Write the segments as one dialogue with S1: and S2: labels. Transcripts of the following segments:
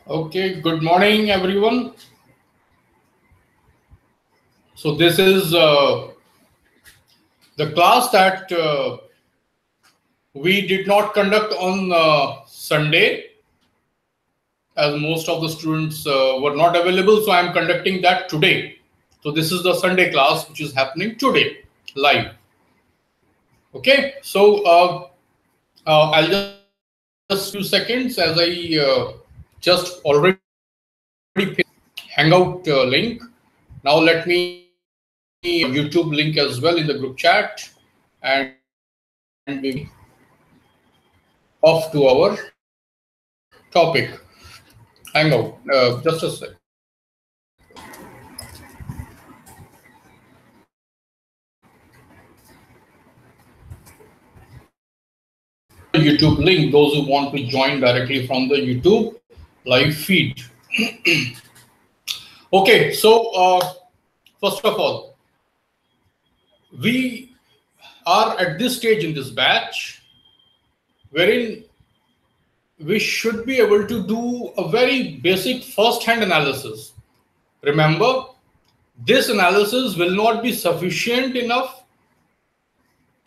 S1: Okay, good morning, everyone. So this is the class that we did not conduct on Sunday, as most of the students were not available. So I am conducting that today. So this is the Sunday class, which is happening today, live. Okay, so I'll just few seconds as I just already Hangout link. Now let me YouTube link as well in the group chat, and we off to our topic. Hangout. Just a sec. YouTube link. Those who want to join directly from the YouTube live feed. Okay, so first of all, we are at this stage in this batch wherein we should be able to do a very basic first-hand analysis. Remember, this analysis will not be sufficient enough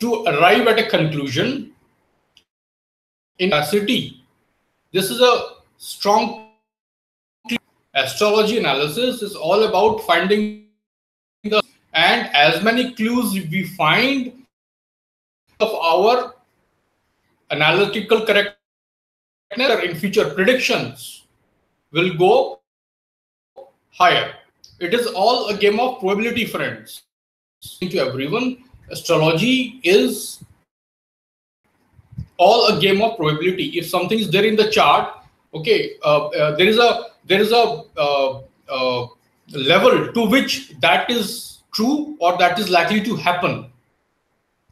S1: to arrive at a conclusion in capacity. This is a strong astrology analysis is all about finding the and as many clues we find of our analytical correctness in future predictions will go higher. It is all a game of probability, friends. To everyone, astrology is all a game of probability. If something is there in the chart, okay, there is a level to which that is true or that is likely to happen.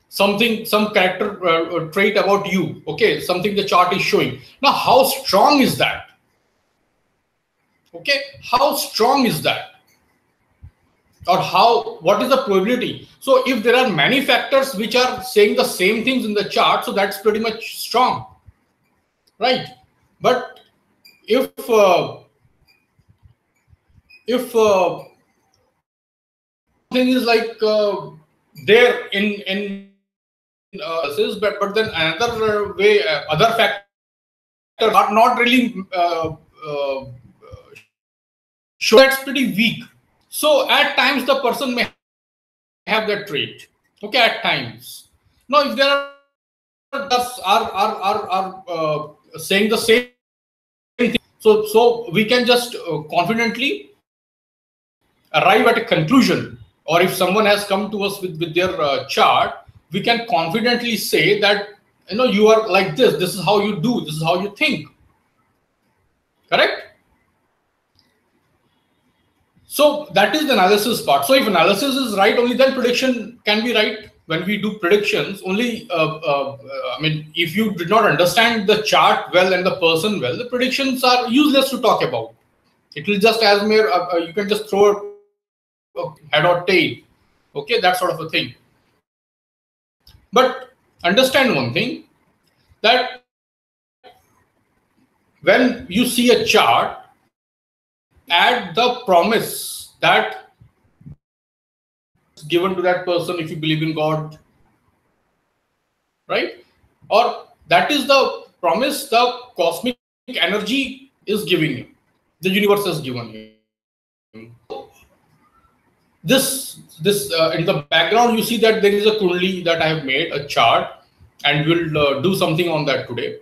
S1: Something, some character trait about you, okay, something the chart is showing. Now, how strong is that? Okay, how strong is that? Or what is the probability? So if there are many factors which are saying the same things in the chart, so that's pretty much strong, right? But if thing is like there in but then another way, other factors are not really sure, that's pretty weak. So at times the person may have that trait. Okay, at times. Now, if there are saying the same thing, so we can just confidently arrive at a conclusion. Or if someone has come to us with their chart, we can confidently say that you are like this. This is how you do. This is how you think. Correct? So that is the analysis part. So if analysis is right, only then prediction can be right. When we do predictions, only I mean, if you did not understand the chart well and the person well, the predictions are useless to talk about. It will just as mere you can just throw a head or tail, okay, that sort of a thing. But understand one thing, that when you see a chart, add the promise that given to that person if you believe in God, right? Or that is the promise the cosmic energy is giving you, the universe has given you. This in the background you see that there is a kundali that I have made, a chart, and we'll do something on that today.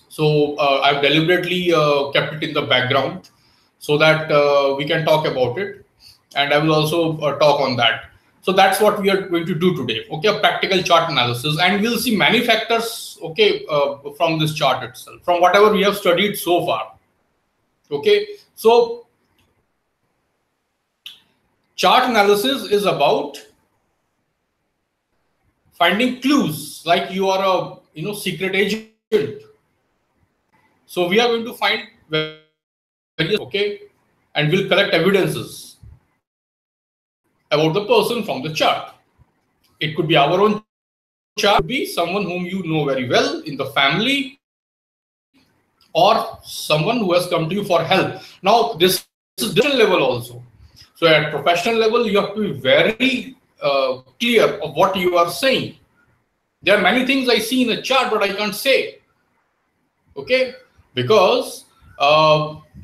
S1: So I've deliberately kept it in the background so that we can talk about it, and I will also talk on that. So that's what we are going to do today. Okay, a practical chart analysis, and we'll see many factors. Okay, from this chart itself, from whatever we have studied so far. Okay, so chart analysis is about finding clues, like you are a secret agent. So we are going to find various, okay, and we'll collect evidences about the person from the chart. It could be our own chart, it could be someone whom you know very well in the family, or someone who has come to you for help. Now, this is different level also. So at professional level, you have to be very clear of what you are saying. There are many things I see in a chart, but I can't say. Okay, because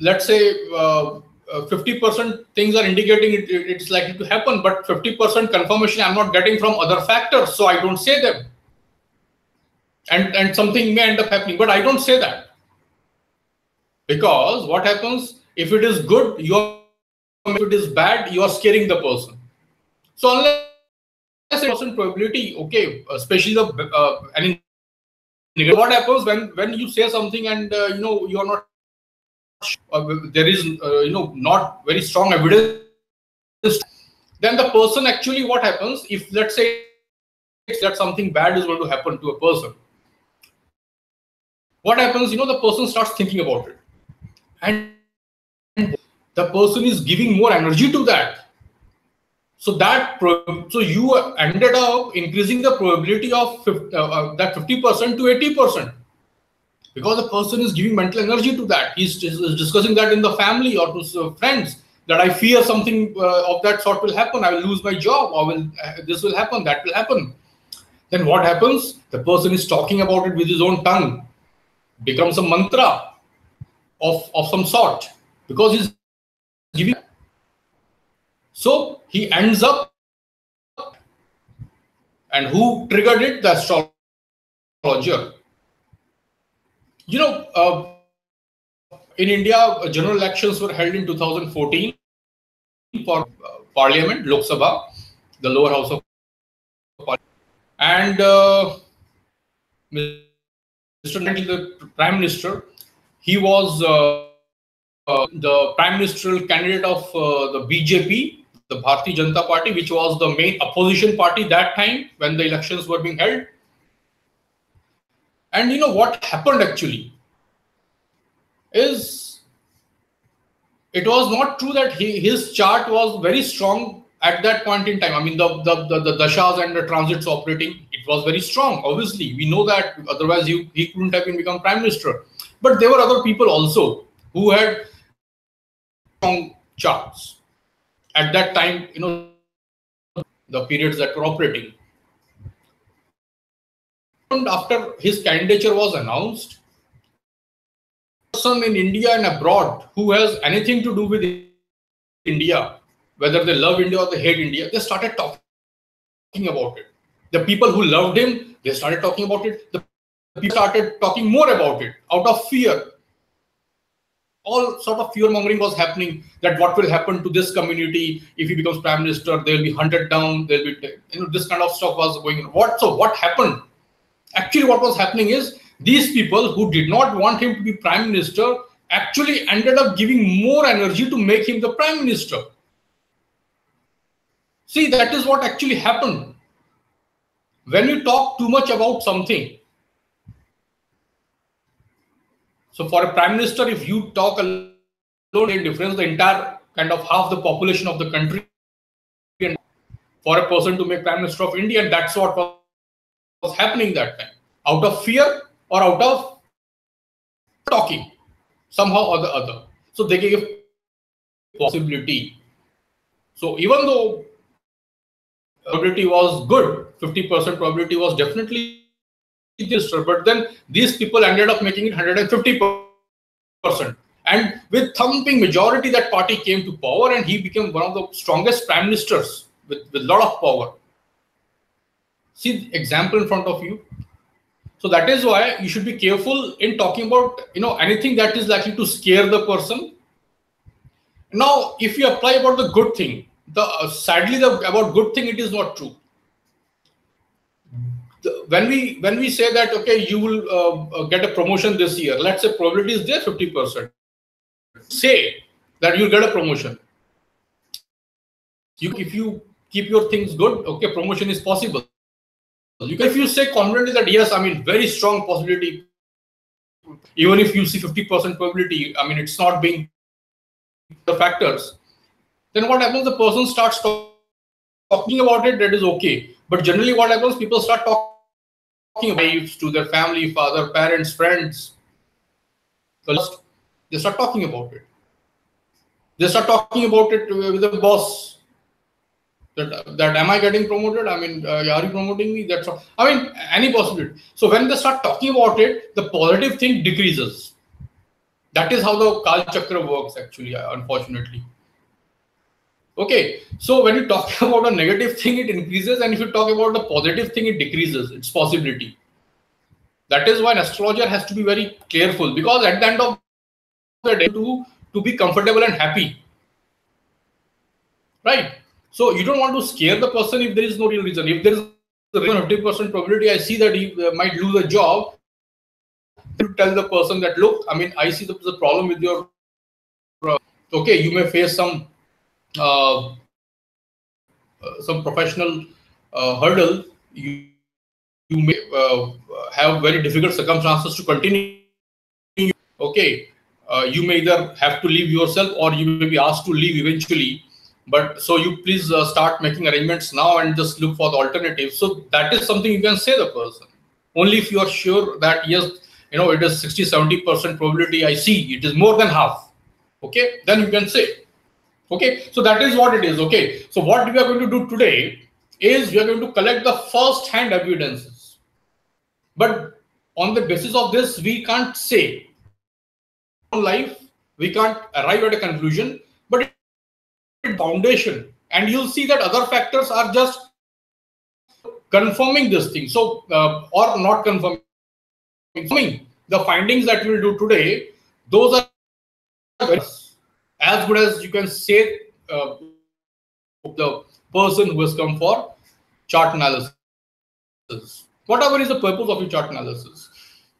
S1: let's say 50% things are indicating it's likely to happen, but 50% confirmation I'm not getting from other factors, so I don't say them. And something may end up happening, but I don't say that. Because what happens, if it is good, if it is bad, you are scaring the person. So unless a percent probability, okay, especially any what happens when you say something and you are not there is not very strong evidence, then the person actually, what happens if, let's say that something bad is going to happen to a person, what happens, the person starts thinking about it, and the person is giving more energy to that. So you ended up increasing the probability of that 50% to 80%, because the person is giving mental energy to that. He's discussing that in the family or to friends, that I fear something of that sort will happen. I will lose my job, or this will happen, that will happen. Then what happens? The person is talking about it with his own tongue, becomes a mantra of some sort, because he's giving. So he ends up, and who triggered it? The astrologer. In India, general elections were held in 2014 for Parliament, Lok Sabha, the lower house of Parliament. And the Prime Minister, he was the Prime Ministerial candidate of the BJP, the Bharatiya Janata Party, which was the main opposition party that time when the elections were being held. And what happened actually is, it was not true that his chart was very strong at that point in time. I mean, the dashas and the transits operating, it was very strong. Obviously, we know that. Otherwise, he couldn't have become prime minister. But there were other people also who had strong charts at that time. The periods that were operating. And after his candidature was announced, person in India and abroad who has anything to do with India, whether they love India or they hate India, they started talking about it. The people who loved him, they started talking about it. The people started talking more about it out of fear. All sort of fear mongering was happening, that what will happen to this community if he becomes prime minister, they'll be hunted down, they'll be, this kind of stuff was going on. So what happened? Actually, what was happening is, these people who did not want him to be prime minister actually ended up giving more energy to make him the prime minister. See, that is what actually happened. When you talk too much about something, so for a prime minister, if you talk a lot in difference, the entire kind of half the population of the country, and for a person to make prime minister of India, and that's what was happening that time, out of fear or out of talking somehow or the other. So they gave possibility. So even though probability was good, 50% probability was definitely this, but then these people ended up making it 150%. And with thumping majority, that party came to power, and he became one of the strongest prime ministers with a lot of power. See the example in front of you. So that is why you should be careful in talking about anything that is likely to scare the person. Now, if you apply about the good thing, sadly about good thing, it is not true. When we say that, okay, you will get a promotion this year, let's say probability is there 50%. Say that you'll get a promotion. If you keep your things good, okay, promotion is possible. If you say confidently that yes, I mean, very strong possibility, even if you see 50% probability, I mean, it's not being the factors, then what happens? The person starts talking about it, that is okay. But generally what happens, people start talking about to their family, father, parents, friends. They start talking about it. They start talking about it with the boss. That am I getting promoted? I mean, are you promoting me? That's all. I mean, any possibility. So when they start talking about it, the positive thing decreases. That is how the Kal Chakra works, actually, unfortunately. Okay, so when you talk about a negative thing, it increases, and if you talk about the positive thing, it decreases its possibility. That is why an astrologer has to be very careful, because at the end of the day, to be comfortable and happy, right? So you don't want to scare the person if there is no real reason. If there is a 50% probability, I see that he might lose a job. You tell the person that, look, I mean, I see the problem with your. Okay, you may face some professional hurdle. You may have very difficult circumstances to continue. Okay, you may either have to leave yourself or you may be asked to leave eventually. But so you please start making arrangements now and just look for the alternative. So that is something you can say the person. Only if you are sure that, yes, you know, it is 60-70% probability, I see it is more than half. Okay, then you can say. Okay, so that is what it is. Okay, so what we are going to do today is we are going to collect the first-hand evidences. But on the basis of this, we can't say life, we can't arrive at a conclusion, but it's foundation. And you'll see that other factors are just confirming this thing. So, or not confirming. The findings that we'll do today, those are as good as you can say the person who has come for chart analysis. Whatever is the purpose of your chart analysis,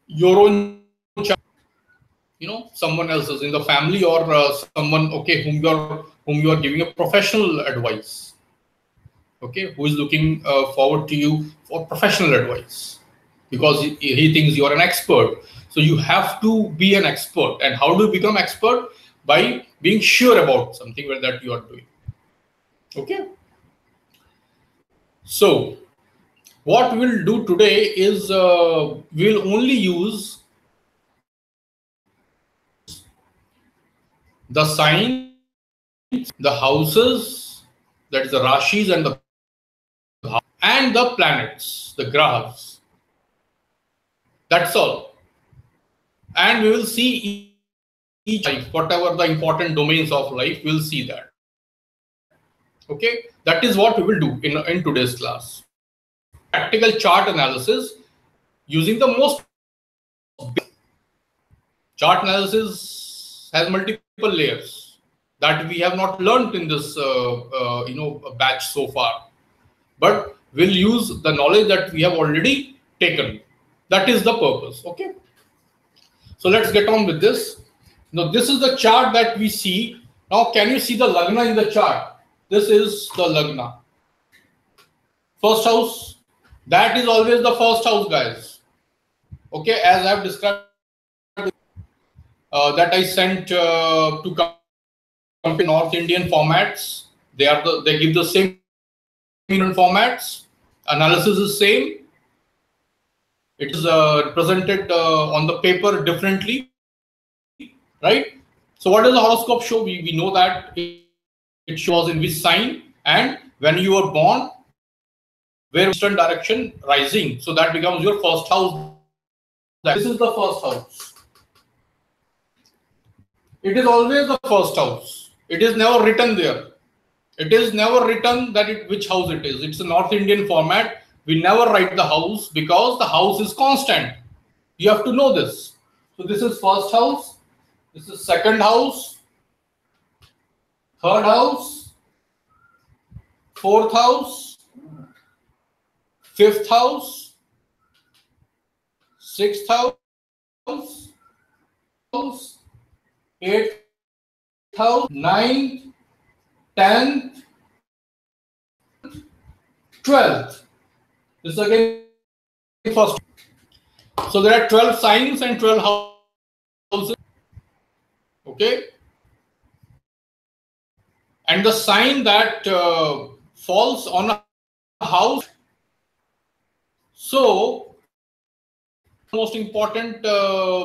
S1: your own chart, you know, someone else's in the family, or someone, okay, whom you are giving a professional advice, okay, who is looking forward to you for professional advice because he thinks you are an expert. So you have to be an expert. And how do you become expert? By being sure about something that you are doing. Okay. So what we'll do today is we'll only use the signs, the houses, that is the rashis and the planets, the grahas. That's all. And we will see each life, whatever the important domains of life, we'll see that. Okay, that is what we will do in today's class. Practical chart analysis using the most. Chart analysis has multiple layers that we have not learned in this batch so far, but we'll use the knowledge that we have already taken. That is the purpose. Okay, so let's get on with this. Now this is the chart that we see. Now can you see the lagna in the chart? This is the lagna. First house, that is always the first house, guys. Okay, as I have described that I sent to compare North Indian formats. They give the same formats. Analysis is same. It is represented on the paper differently, right? So what does the horoscope show? We know that it shows in which sign and when you were born, where eastern direction rising. So that becomes your first house. This is the first house. It is always the first house. It is never written there. It is never written that which house it is. It's a North Indian format. We never write the house because the house is constant. You have to know this. So this is first house. This is second house. Third house. Fourth house. Fifth house. Sixth house. Eighth house, ninth, 10th, 12th. This is again first. So there are 12 signs and 12 houses. Okay. And the sign that falls on a house. So most important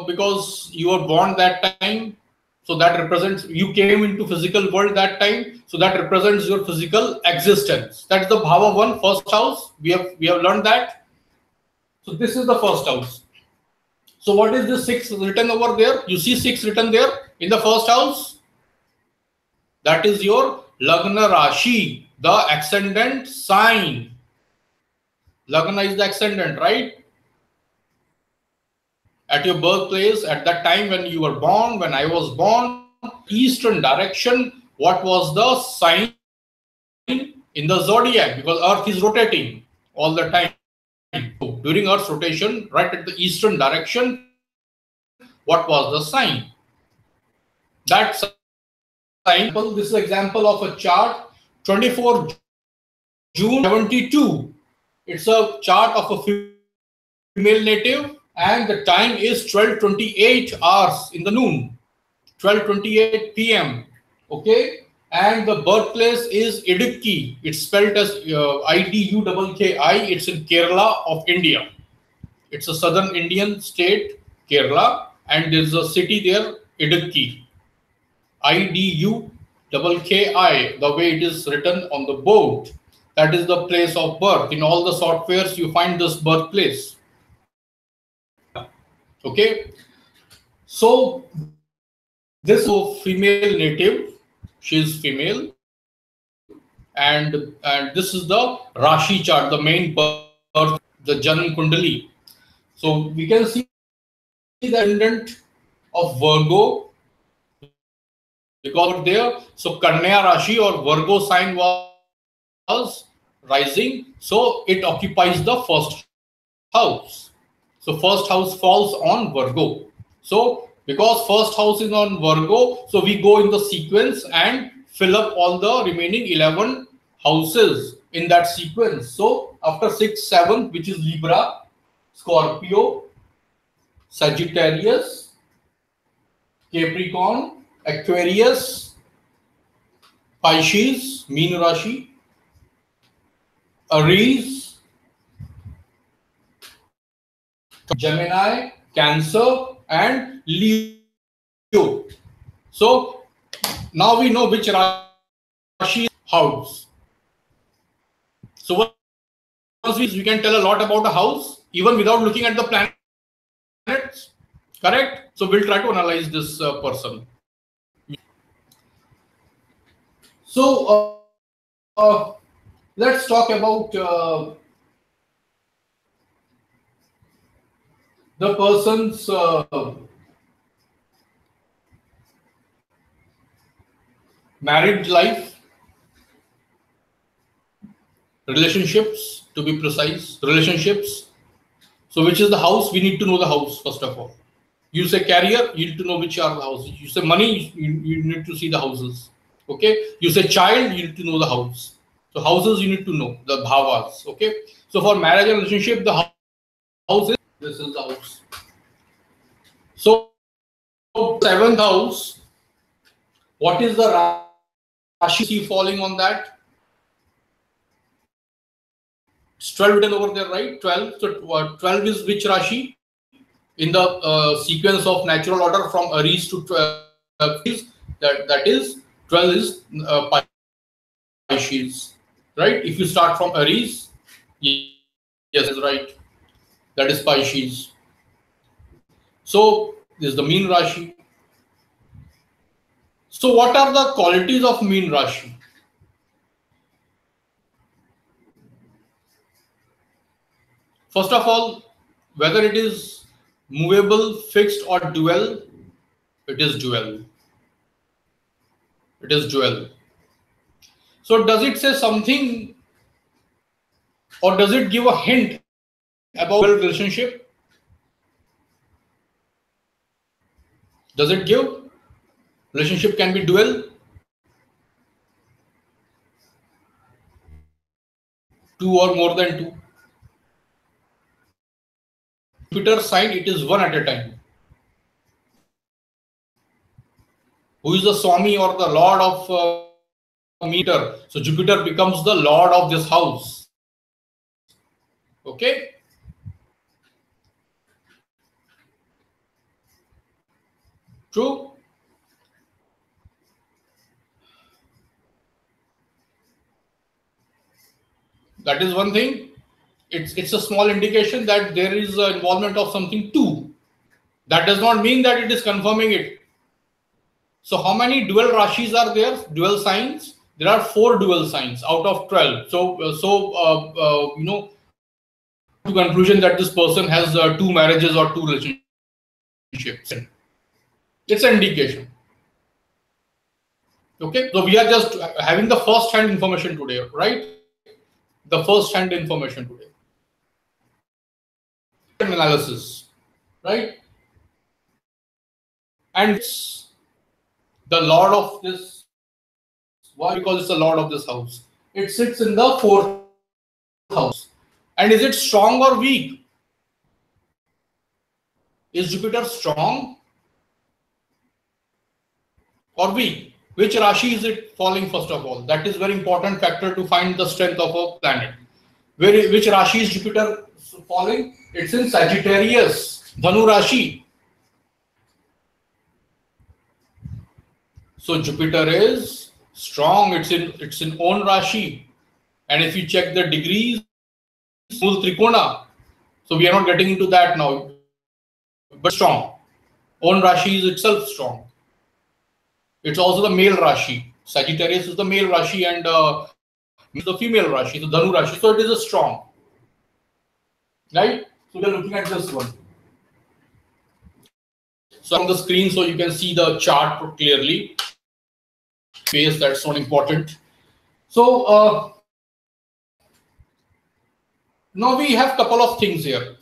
S1: because you were born that time. So that represents you came into physical world that time. So that represents your physical existence. That's the Bhava 1, first house. We have learned that. So this is the first house. So what is this 6 written over there? You see 6 written there in the first house. That is your Lagna Rashi, the ascendant sign. Lagna is the ascendant, right? At your birthplace, at that time when you were born, when I was born, eastern direction, what was the sign in the zodiac? Because Earth is rotating all the time. So during Earth's rotation, right at the eastern direction, what was the sign? That sign, this is an example of a chart, 24 June 72. It's a chart of a female native, and the time is 12:28 hours in the noon, 12:28 p.m. Okay, and the birthplace is Idukki. It's spelled as Idukki. It's in Kerala of India. It's a southern Indian state, Kerala, and there's a city there, Idukki. Idukki, the way it is written on the board. That is the place of birth. In all the softwares, you find this birthplace. Okay. So this is a female native. She is female. And this is the Rashi chart, the main birth, the Janam Kundali. So we can see the ascendant of Virgo because there. So Kanya Rashi or Virgo sign was rising. So it occupies the first house. So first house falls on Virgo. So because first house is on Virgo, so we go in the sequence and fill up all the remaining 11 houses in that sequence. So after 6, 7, which is Libra, Scorpio, Sagittarius, Capricorn, Aquarius, Pisces, Mean Rashi, Aries, Gemini, Cancer, and Leo. So now we know which Rashi house. So once we can tell a lot about a house even without looking at the planets. Correct? So we'll try to analyze this person. So let's talk about the person's married life, relationships, to be precise, relationships. So which is the house? We need to know the house first of all. You say career, you need to know which are the houses. You say money, you need to see the houses. Okay. You say child, you need to know the house. So houses you need to know, the bhavas. Okay. So for marriage and relationship, the house is, this is the house. So 7th house, what is the Rashi falling on that? It's 12 written over there, right? 12. So 12 is which Rashi? In the sequence of natural order from Aries to 12, that is 12 is Pisces, right? If you start from Aries, yes, that's right. That is Pisces. So this is the Mean Rashi. So what are the qualities of Mean Rashi? First of all, whether it is movable, fixed, or dual, it is dual. It is dual. So does it say something or does it give a hint about a relationship? Does it give relationship can be dual? Two or more than two. Jupiter sign, it is one at a time. Who is the Swami or the Lord of meter? So Jupiter becomes the Lord of this house. Okay. True? That is one thing. It's a small indication that there is involvement of something too. That does not mean that it is confirming it. So how many dual Rashis are there? Dual signs? There are 4 dual signs out of 12. So you know, to conclusion that this person has 2 marriages or 2 relationships. It's an indication. Okay, so we are just having the first-hand information today, right? The first-hand information today. Analysis, right? And it's the lord of this. Why? Because it's the lord of this house. It sits in the 4th house. And is it strong or weak? Is Jupiter strong or weak? Which Rashi is it falling first of all? That is very important factor to find the strength of a planet. Which Rashi is Jupiter falling? It's in Sagittarius, Dhanu Rashi. So Jupiter is strong. It's in own Rashi. And if you check the degrees, full Trikona. So we are not getting into that now. But strong. Own Rashi is itself strong. It's also the male Rashi. Sagittarius is the male Rashi and the female Rashi, the Dhanu Rashi. So it is a strong. Right? So we are looking at this one. So on the screen, so you can see the chart clearly. Phase, that's not important. So now we have a couple of things here.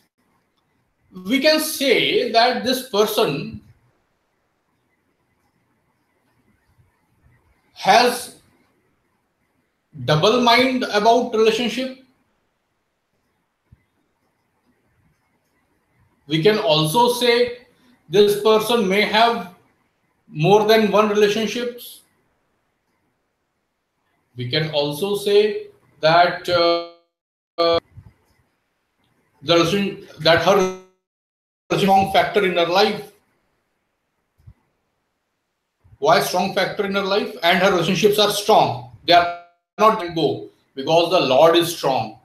S1: We can say that this person has double mind about relationship. We can also say this person may have more than one relationships. We can also say that her strong factor in her life. Why strong factor in her life? And her relationships are strong. They are not going to go because the Lord is strong.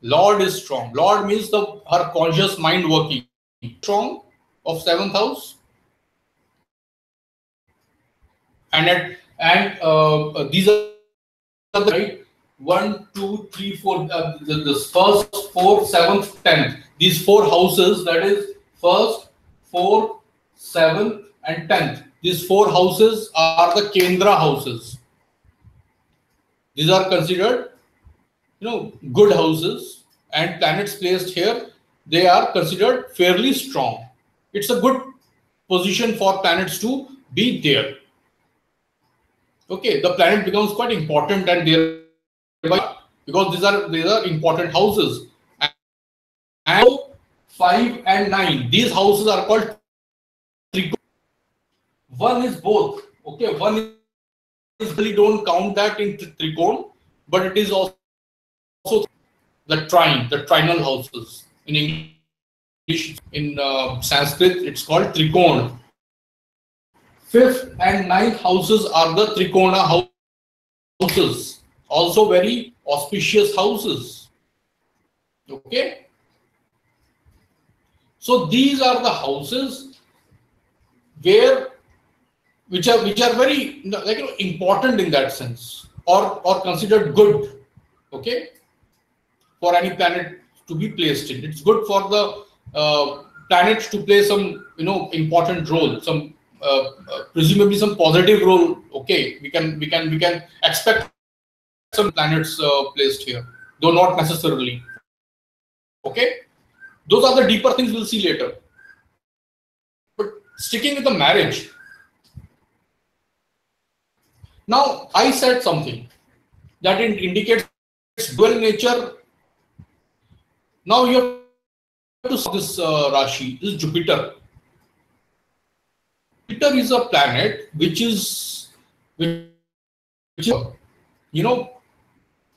S1: Lord is strong. Lord means her conscious mind working. Strong of 7th house. And these are the right 1, 2, 3, 4. This first, 4th, 7th, 10th. These 4 houses, that is 1st, 4th, 7th, and 10th. These 4 houses are the Kendra houses. These are considered, good houses, and planets placed here, they are considered fairly strong. It's a good position for planets to be there. Okay, the planet becomes quite important, and thereby, because these are important houses. And 5 and 9, these houses are called Trikona. One is both. Okay, one is really don't count that in Trikona, but it is also the trine, the trinal houses. In English, in Sanskrit, it's called Trikona. 5th and 9th houses are the Trikona houses, also very auspicious houses. Okay, so these are the houses which are very important in that sense, or considered good. Okay, for any planet to be placed in, it's good for the planets to play some important role, some presumably some positive role. Okay, we can expect some planets placed here, though not necessarily. Okay, those are the deeper things we'll see later. But sticking with the marriage, now I said something that it indicates dual nature. Now you have to see this Rashi, this Jupiter. Jupiter is a planet which is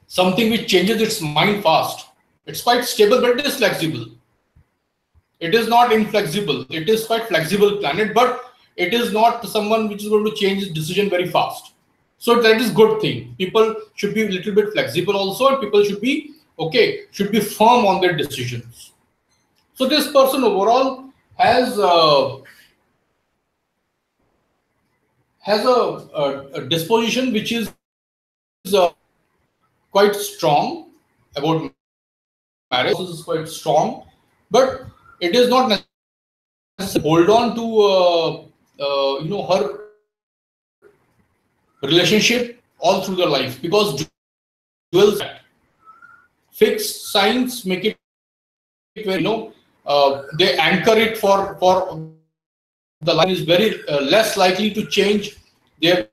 S1: something which changes its mind fast. It's quite stable, but it is flexible. It is not inflexible. It is quite flexible planet, but it is not someone which is going to change his decision very fast. So that is good thing. People should be a little bit flexible also, and people should be should be firm on their decisions. So this person overall has a disposition which is quite strong about marriage. This is quite strong, but it is not necessary hold on to her relationship all through the life, because dual fixed signs make it very, they anchor it for the line is very less likely to change their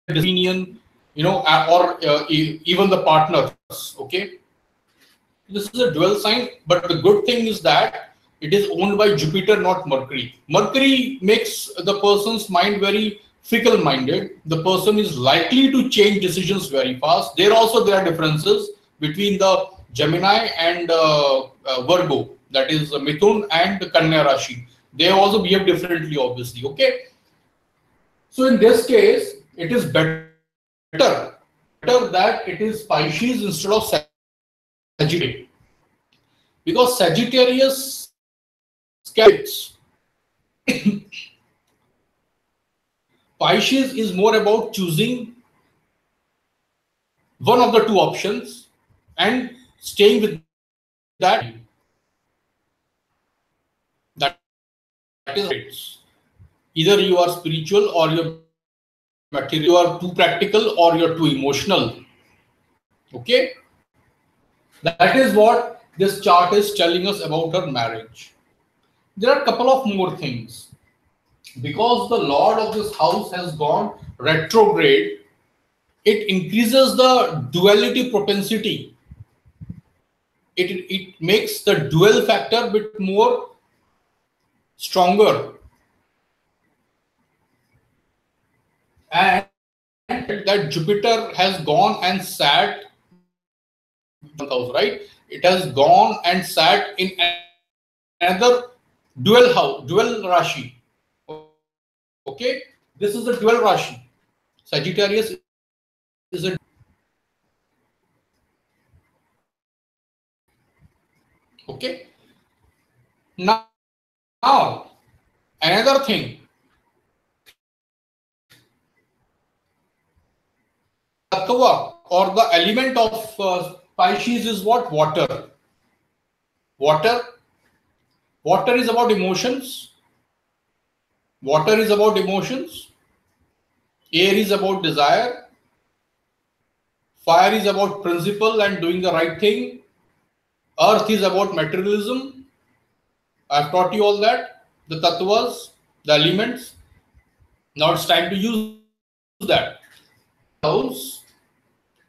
S1: opinion, or even the partners. Okay, this is a dual sign, but the good thing is that it is owned by Jupiter, not Mercury. Mercury makes the person's mind very fickle-minded. The person is likely to change decisions very fast. There are differences between the Gemini and Virgo, that is Mithun and Kanya Rashi. They also behave differently, obviously. Okay, so in this case, it is better that it is Pisces instead of Sagittarius, because Sagittarius scares. Pisces is more about choosing one of the two options and staying with that. That is it. Either you are spiritual or you're material. You are too practical or you're too emotional. Okay, that is what this chart is telling us about her marriage. There are a couple of more things. Because the Lord of this house has gone retrograde, it increases the duality propensity. It makes the dual factor a bit more stronger. And that Jupiter has gone and sat, right? It has gone and sat in another dual house, dual Rashi. Okay, this is a dual Rashi. Sagittarius is a okay. Now another thing. Tattva or the element of Pisces is what? Water. Water is about emotions. Water is about emotions. Air is about desire. Fire is about principle and doing the right thing. Earth is about materialism. I've taught you all that. The tattvas, the elements. Now it's time to use that. House,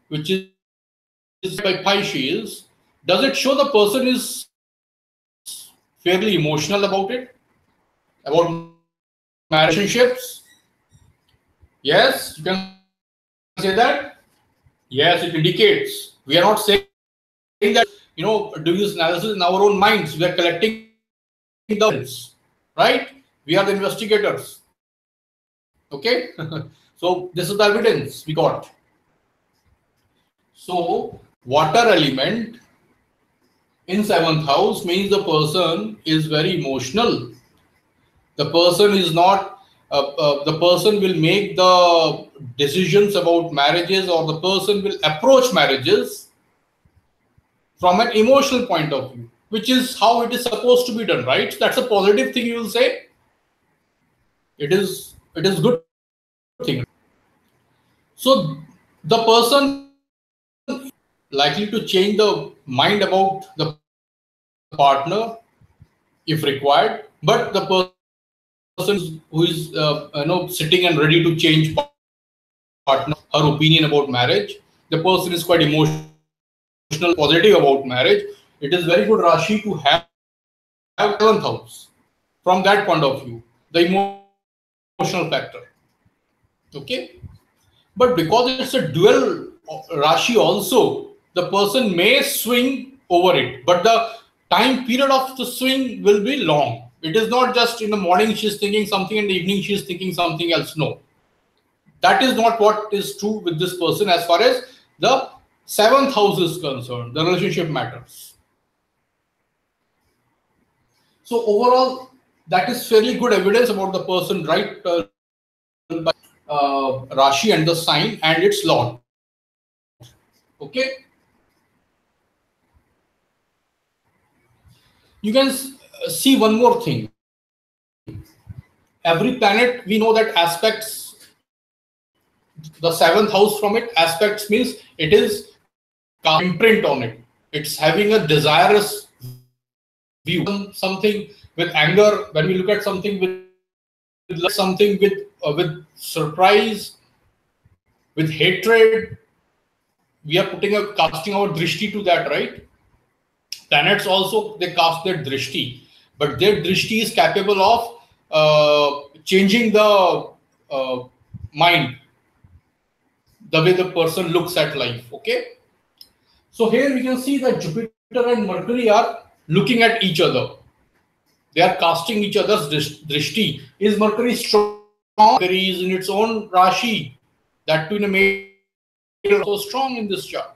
S1: which is by Pisces, does it show the person is fairly emotional about it? About relationships? Yes, you can say that. Yes, it indicates. We are not saying that, do this analysis in our own minds. We are collecting the evidence, right? We are the investigators. Okay? So this is the evidence we got. So water element in 7th house means the person is very emotional. The person is not, the person will make the decisions about marriages, or the person will approach marriages from an emotional point of view, which is how it is supposed to be done, right? That's a positive thing, you will say. It is good thing. So the person likely to change the mind about the partner if required, but the person who is sitting and ready to change partner, her opinion about marriage, the person is quite emotional, positive about marriage. It is very good Rashi to have 7th house from that point of view, the emotional factor. Okay, but because it's a dual Rashi also, the person may swing over it, but the time period of the swing will be long. It is not just in the morning she's thinking something, in the evening she's thinking something else. No, that is not what is true with this person as far as the seventh house is concerned. The relationship matters. So overall, that is fairly good evidence about the person, right? By Rashi and the sign and its lord. Okay. You can see one more thing. Every planet, we know that aspects the seventh house from it. Aspects means it is imprint on it. It's having a desirous view. Something with anger. When we look at something with something with surprise, with hatred, we are casting our drishti to that, right? Planets also, they cast their drishti, but their drishti is capable of changing the mind, the way the person looks at life. Okay, so here we can see that Jupiter and Mercury are looking at each other. They are casting each other's drishti. Is Mercury strong? Mercury is in its own Rashi. That too in a male, so strong in this chart.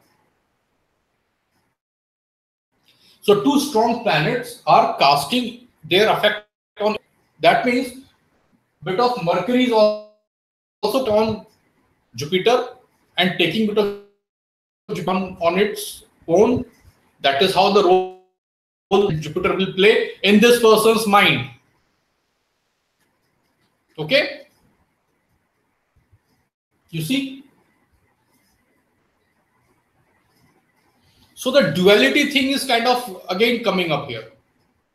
S1: So two strong planets are casting their effect on. That means bit of Mercury is also on Jupiter and taking bit of Jupiter on its own. That is how the role Jupiter will play in this person's mind. Okay? You see? So the duality thing is kind of again coming up here,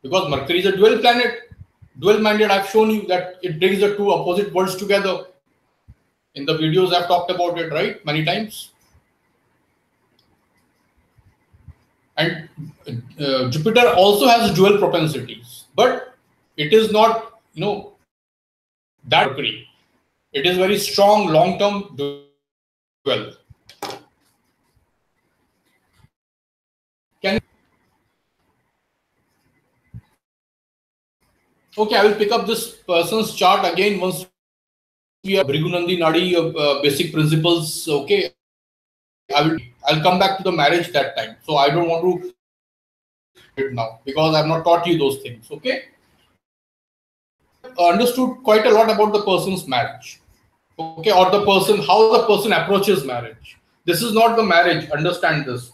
S1: because Mercury is a dual planet, dual-minded. I've shown you that it brings the two opposite worlds together. In the videos I've talked about it, right, many times. And Jupiter also has dual propensities, but it is not, that Mercury. It is very strong long-term dual. Okay, I will pick up this person's chart again once we have Bhrigunandi Nadi basic principles. Okay, I'll come back to the marriage that time. So I don't want to do it now because I've not taught you those things. Okay, understood quite a lot about the person's marriage. Okay, or the person, how the person approaches marriage. This is not the marriage. Understand this.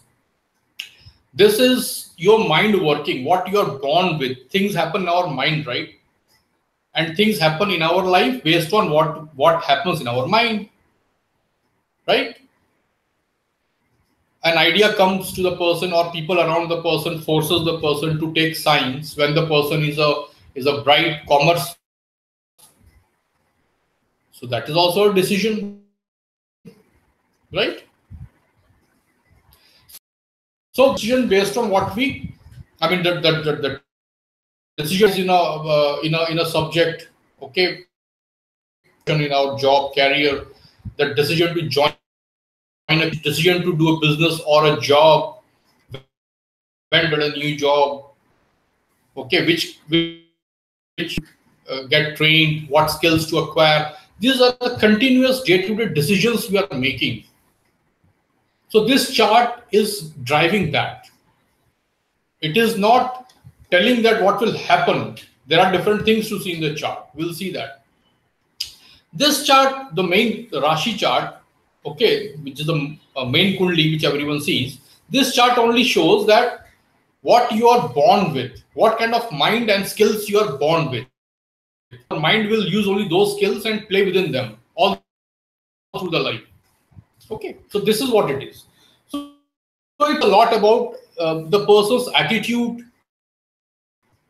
S1: This is your mind working, what you are born with. Things happen in our mind, right? And things happen in our life based on what happens in our mind, right? An idea comes to the person, or people around the person forces the person to take science when the person is a bright commerce. So that is also a decision, right? So decision based on what we, I mean, the decision is in a subject, okay, in our job, career, the decision to join a decision to do a business or a job, when get a new job, okay, which get trained, what skills to acquire. These are the continuous day-to-day decisions we are making. So this chart is driving that. It is not telling that what will happen. There are different things to see in the chart. We'll see that. This chart, the main Rashi chart, okay, which is the main Kundli which everyone sees, this chart only shows that what you are born with, what kind of mind and skills you are born with. Your mind will use only those skills and play within them all through the life. Okay, so this is what it is. So it's a lot about the person's attitude,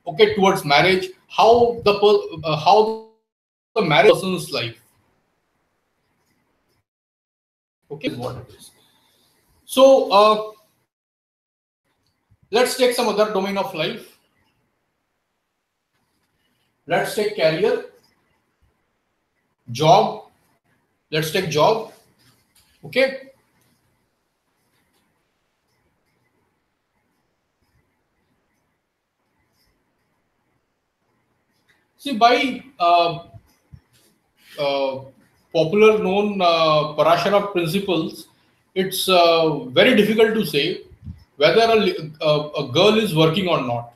S1: okay, towards marriage, how the marriage person's life. Okay, is what it is. So let's take some other domain of life. Let's take career, job. Let's take job. Okay. See, by popular known Parashara principles, it's very difficult to say whether a girl is working or not.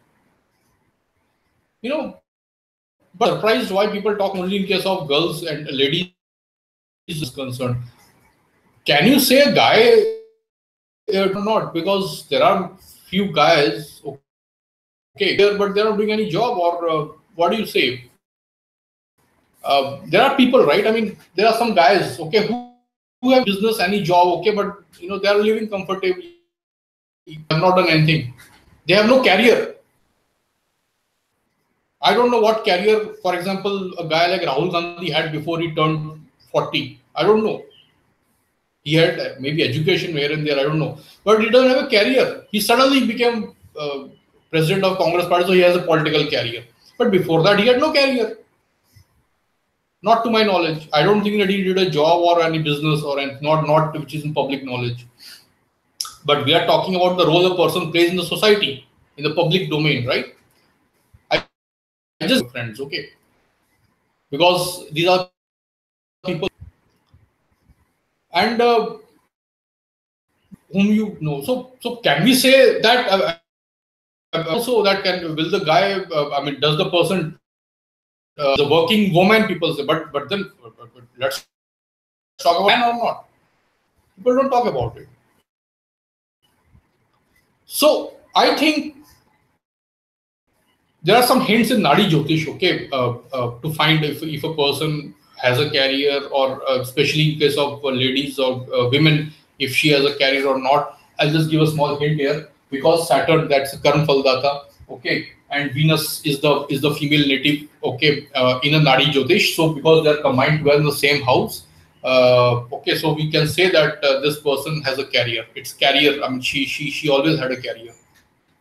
S1: But surprised why people talk only in case of girls and ladies is concerned. Can you say a guy or not? Because there are few guys, okay, but they're not doing any job, or what do you say? There are people, right? I mean, there are some guys, okay, who have business, any job, okay, but they are living comfortably, have not done anything. They have no career. I don't know what career, for example, a guy like Rahul Gandhi had before he turned 40. I don't know. He had maybe education here and there, I don't know. But he doesn't have a career. He suddenly became president of Congress Party, so he has a political career. But before that, he had no career. Not to my knowledge. I don't think that he did a job or any business or not which is in public knowledge. But we are talking about the role a person plays in the society, in the public domain, right? I just friends, okay, because these are people and whom you know. So can we say that also that will the guy? I mean, does the person the working woman? People say, but then let's talk about man or not. People don't talk about it. So I think there are some hints in Nadi Jyotish, okay, to find if a person has a career, or especially in case of ladies or women, if she has a career or not. I'll just give a small hint here, because Saturn, that's a Karm Faldata, okay, and Venus is the female native, okay, in a Nadi Jyotish. So because they're combined well in the same house, okay, so we can say that this person has a career. It's career. I mean, she always had a career,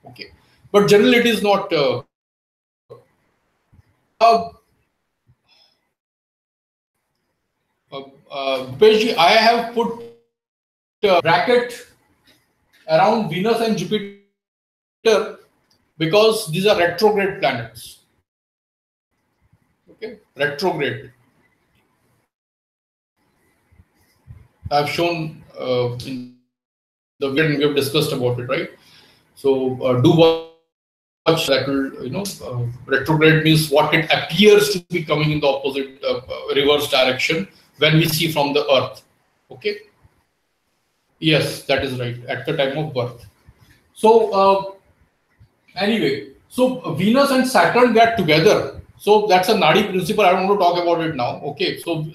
S1: okay, but generally it is not. Bhupesh, I have put a bracket around Venus and Jupiter because these are retrograde planets. Okay, retrograde. I've shown in the video, we have discussed about it, right? So do watch that. Will retrograde means what it appears to be coming in the opposite reverse direction when we see from the Earth. Okay. Yes, that is right. At the time of birth. So anyway, so Venus and Saturn get together. So that's a Nadi principle. I don't want to talk about it now. Okay. So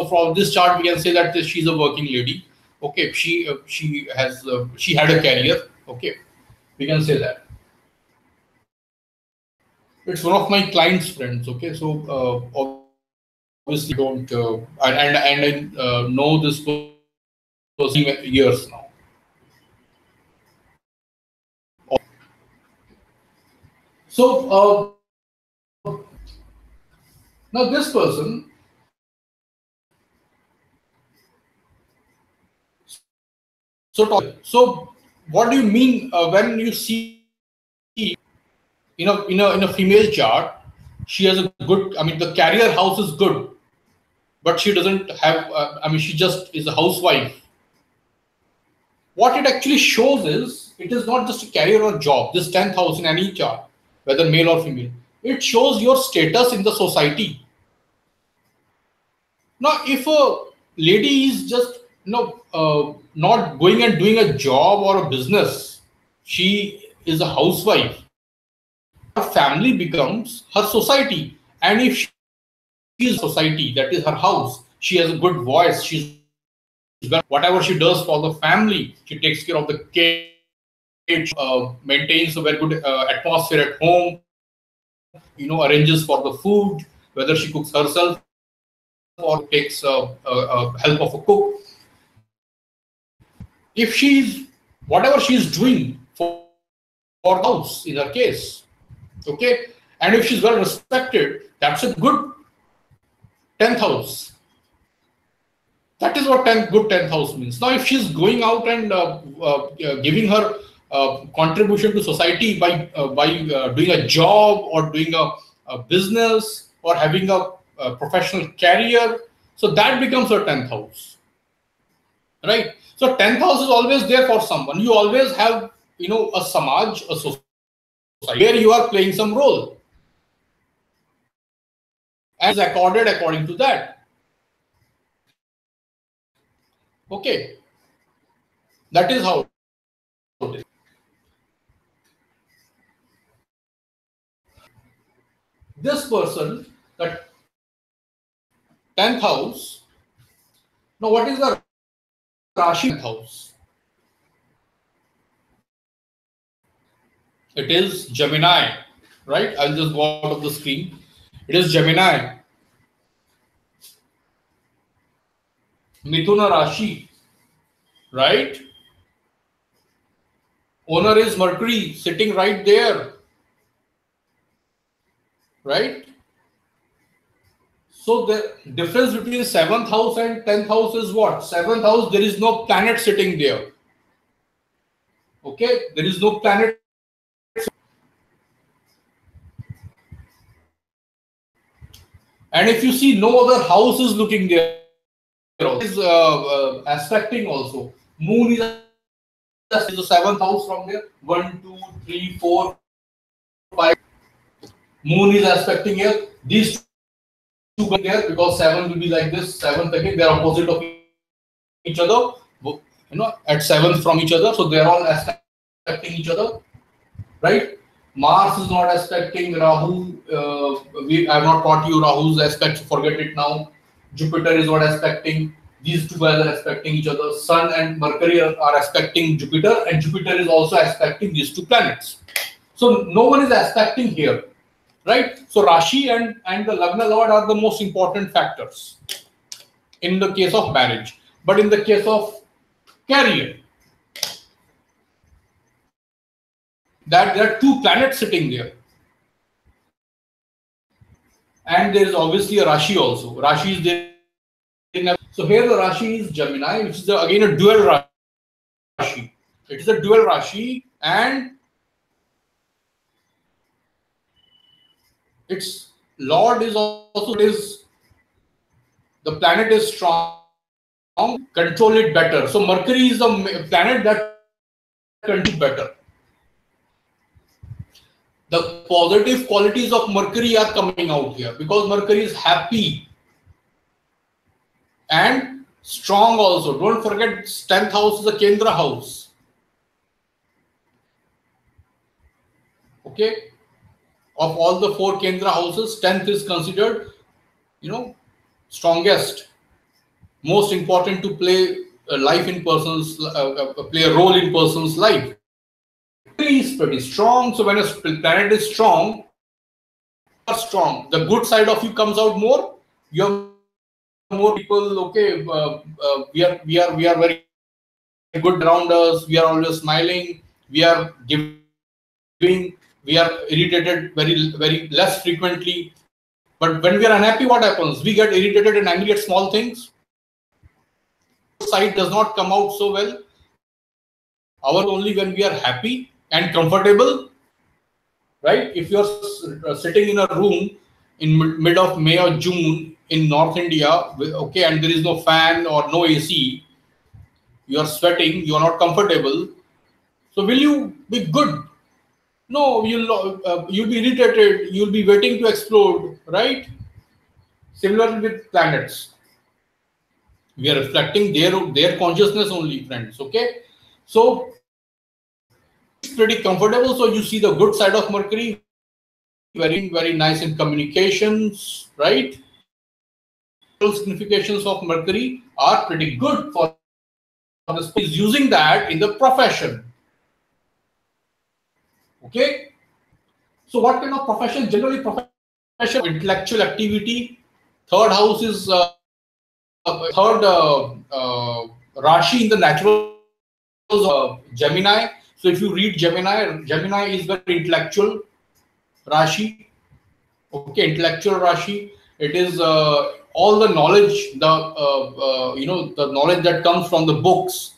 S1: from this chart we can say that she's a working lady. Okay. She had a career. Okay. We can say that. It's one of my clients' friends. Okay. So obviously don't and I know this person years now. So now this person. So what do you mean when you see in a female chart, she has a good. I mean, the career house is good, but she doesn't have. I mean, she just is a housewife. What it actually shows is it is not just a career or job. This 10th house in any chart, whether male or female, it shows your status in the society. Now, if a lady is just not going and doing a job or a business, she is a housewife. Her family becomes her society, and if she is society, that is her house. She has a good voice. She's whatever she does for the family. She takes care of the kids, maintains a very good atmosphere at home. Arranges for the food, whether she cooks herself or takes help of a cook. If she's whatever she's doing for the house, in her case, okay, and if she's well respected, that's a good 10th house. That is what good 10th house means. Now, if she's going out and giving her contribution to society by doing a job or doing a business or having a professional career. So that becomes your 10th house, right? So 10th house is always there for someone. You always have, a samaj, a society where you are playing some role, and is accorded according to that. Okay, that is how it is. This person, that 10th house. Now, what is the Rashi 10th house? It is Gemini, right? I'll just go out of the screen. It is Gemini. Mithuna Rashi, right? Owner is Mercury sitting right there, right? So the difference between 7th house and 10th house is what? 7th house, there is no planet sitting there. Okay, there is no planet. And if you see, no other house is looking there. Is aspecting also. Moon is the 7th house from there. 1, 2, 3, 4, 5. Moon is aspecting here. These two go there because 7 will be like this. 7th again, they are opposite of each other. At 7th from each other. So they are all aspecting each other, right? Mars is not aspecting Rahu. I have not taught you Rahu's aspect. Forget it now. Jupiter is not aspecting. These two guys are aspecting each other. Sun and Mercury are aspecting Jupiter, and Jupiter is also aspecting these two planets. So no one is aspecting here, right? So Rashi and the Lagna Lord are the most important factors in the case of marriage. But in the case of career, that there are two planets sitting there. And there is obviously a Rashi also. Rashi is there. So here the Rashi is Gemini, which is again a dual Rashi. It is a dual Rashi, and its Lord is also the planet is strong, control it better. So Mercury is the planet that controls better. The positive qualities of Mercury are coming out here because Mercury is happy and strong also. Don't forget, 10th house is a Kendra house. Okay, of all the 4 Kendra houses, 10th is considered, strongest, most important to play a life in person's play a role in person's life. Is pretty strong. So when a planet is strong, the good side of you comes out more. You're more people. Okay, we are very good around us. We are always smiling. We are giving. We are irritated very less frequently. But when we are unhappy, what happens? We get irritated and angry at small things. Side does not come out so well. Only when we are happy and comfortable, right? If you're sitting in a room in mid of May or June in North India, okay, and there is no fan or no AC, you are sweating, you are not comfortable. So will you be good? No, you'll be irritated. You'll be waiting to explode, right? Similarly with planets, we are reflecting their consciousness only, friends. Okay, so pretty comfortable. So you see the good side of Mercury, very nice in communications, right? Significations of Mercury are pretty good for this. Is using that in the profession. Okay, so what kind of profession? Generally, profession, intellectual activity. 3rd house is third Rashi in the natural Gemini. So if you read Gemini is very intellectual Rashi. Okay, intellectual Rashi. It is all the knowledge, the knowledge that comes from the books,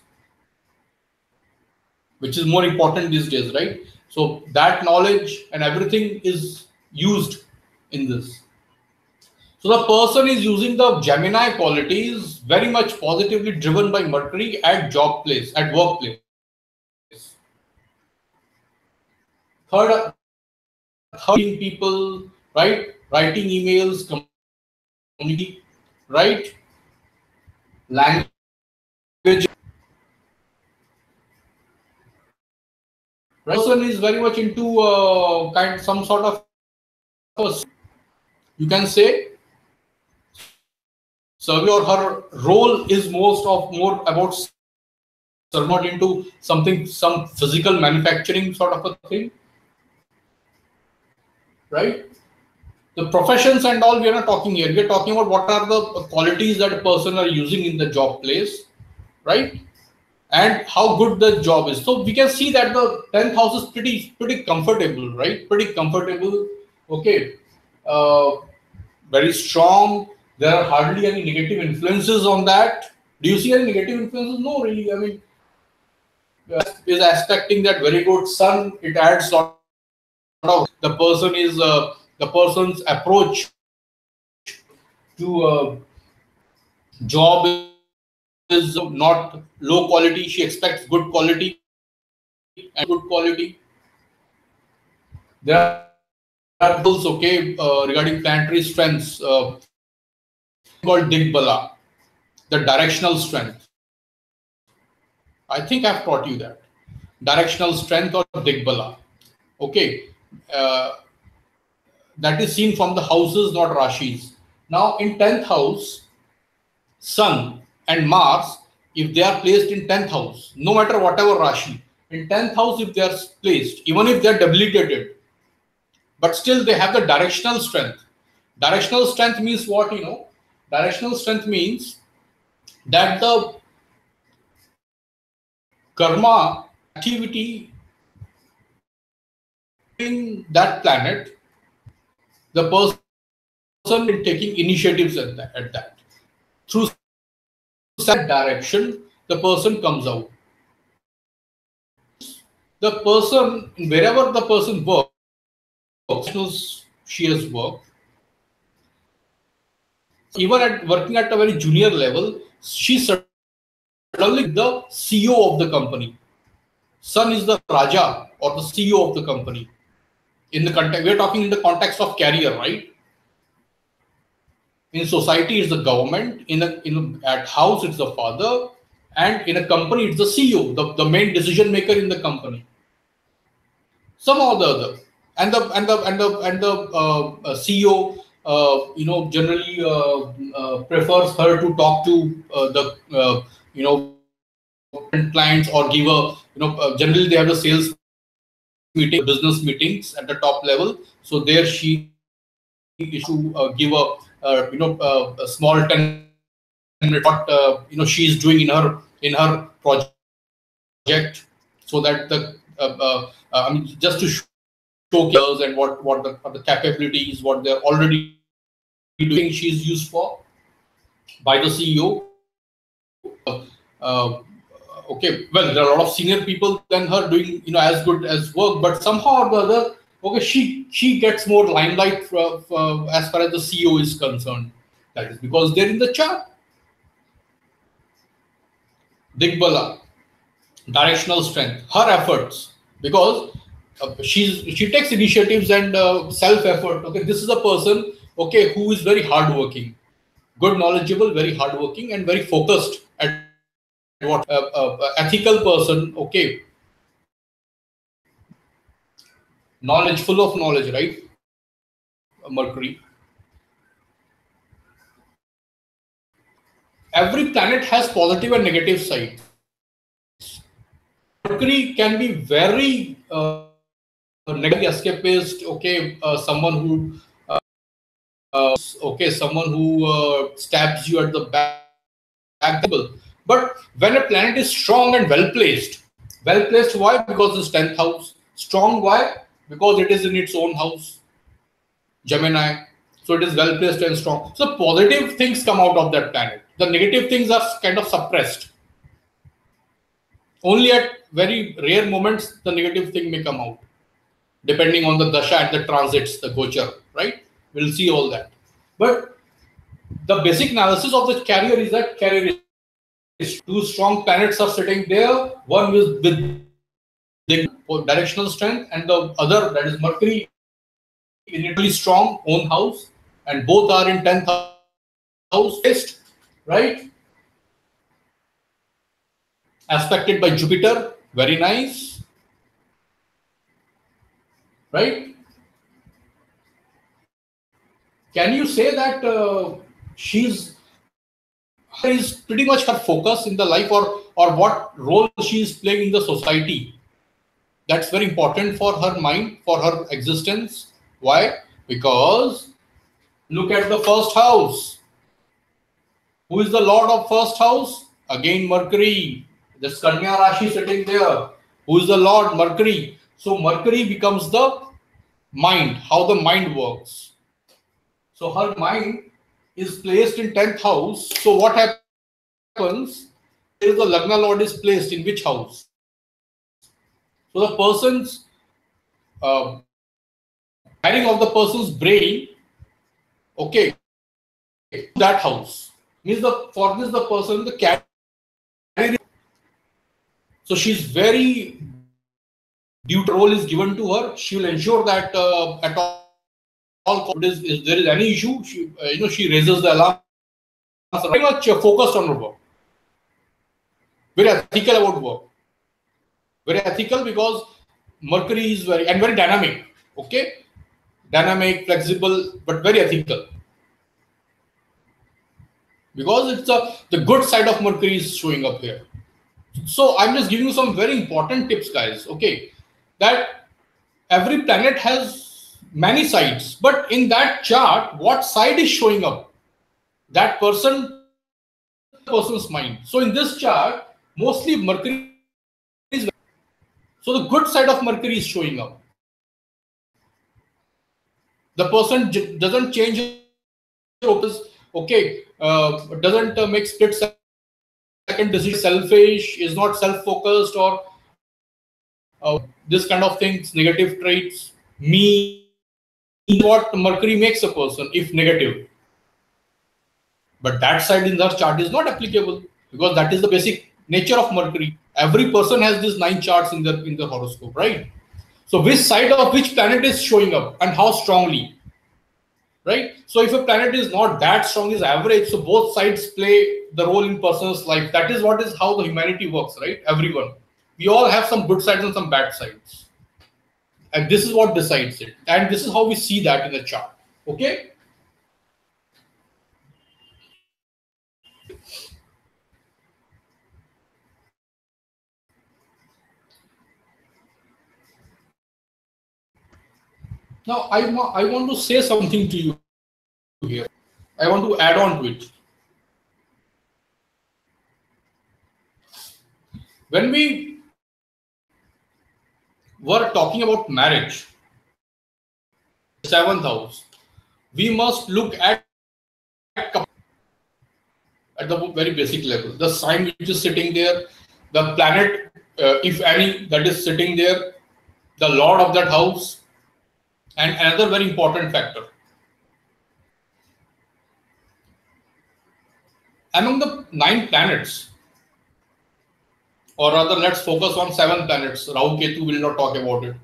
S1: which is more important these days, right? So that knowledge and everything is used in this. So the person is using the Gemini qualities very much positively driven by Mercury at job place, at workplace. Third, people, right? Writing emails, community, right? Language. Person is very much into some sort of, you can say, survey or her role is more about not into something, some physical manufacturing sort of a thing, right? The professions and all we are not talking here. We are talking about what are the qualities that a person are using in the job place, right? And how good the job is. So we can see that the 10th house is pretty comfortable, right? Pretty comfortable. Okay, very strong. There are hardly any negative influences on that. Do you see any negative influences? No, really. I mean, is aspecting that very good sun. It adds lot of the person is the person's approach to job is not low quality. She expects good quality and good quality. There are rules, okay, regarding planetary strengths called Digbala, the directional strength. I think I've taught you that. Directional strength or Digbala. Okay. That is seen from the houses, not Rashis. Now in 10th house, Sun and Mars, if they are placed in 10th house, no matter whatever Rashi, in 10th house, if they are placed, even if they are debilitated, but still they have the directional strength. Directional strength means what, you know? Directional strength means that the karma activity in that planet, the person is taking initiatives at that. Through that direction, the person comes out. The person, wherever the person works, she has worked, even at working at a very junior level, she suddenly the CEO of the company. Sun is the Raja or the CEO of the company. In the context, we're talking in the context of career, right? In society, it's the government. At house, it's the father, and in a company, it's the CEO, the main decision maker in the company. Somehow or the other, and the CEO, generally prefers her to talk to the clients or give a generally they have the sales meeting, business meetings at the top level. So there she is to give a small 10-minute what she is doing in her project, so that the I mean, just to showcase and what the capabilities, what they're already doing, she's used for by the CEO. Okay, well, there are a lot of senior people than her doing as good as work, but somehow or the other, okay, she gets more limelight as far as the CEO is concerned. That is because they're in the chart. Digbala, directional strength, her efforts, because she takes initiatives and self effort. Okay, this is a person, okay, who is very hardworking, good, knowledgeable, very hardworking, and very focused at what ethical person. Okay, knowledge, full of knowledge, right? Mercury. Every planet has positive and negative side. Mercury can be very negative escapist. Okay, someone who someone who stabs you at the back. But when a planet is strong and well placed why? Because it's 10th house. Strong, why? Because it is in its own house, Gemini. So it is well placed and strong. So positive things come out of that planet. The negative things are kind of suppressed. Only at very rare moments the negative thing may come out, depending on the dasha and the transits, the gochar, right? We'll see all that. But The basic analysis of the carrier is that carrier is two strong planets are sitting there, one with the directional strength and the other, that is Mercury, in Italy strong own house, and both are in 10th house, right? Aspected by Jupiter, very nice, right? Can you say that she's is pretty much her focus in the life, or what role she is playing in the society? That's very important for her mind, for her existence. Why? Because look at the first house. Who is the lord of first house? Again Mercury. This Kanya Rashi sitting there. Who is the lord? Mercury. So Mercury becomes the mind, how the mind works. So her mind is placed in 10th house. So what happens is the Lagna Lord is placed in which house? So the person's wiring of the person's brain, okay, that house means for this the person the carrier. So she's very duty role is given to her. She will ensure that at all if there is any issue, she raises the alarm. Very much focused on her work. Very ethical about work. Very ethical because Mercury is very dynamic. Okay, dynamic, flexible, but very ethical. Because it's the good side of Mercury is showing up here. So I'm just giving you some very important tips, guys. Okay, that every planet has many sides, but in that chart, what side is showing up? That person's mind. So in this chart, mostly Mercury is. So the good side of Mercury is showing up. The person doesn't change his focus. Okay, doesn't make split second decision, selfish, is not self-focused, or this kind of things, negative traits. Me, what Mercury makes a person if negative. But that side in the chart is not applicable because that is the basic nature of Mercury. Every person has these 9 charts in the horoscope, right? So which side of which planet is showing up and how strongly, right? So if a planet is not that strong, is average, so both sides play the role in person's life. That is how the humanity works, right? Everyone. We all have some good sides and some bad sides. And this is what decides it. And this is how we see that in the chart. Okay? Now, I want to say something to you here. I want to add on to it. When we were talking about marriage, 7th house, we must look at the very basic level. The sign which is sitting there, the planet, if any, that is sitting there, the lord of that house, and another very important factor. Among the 9 planets, or rather let's focus on 7 planets. Rahu Ketu will not talk about it.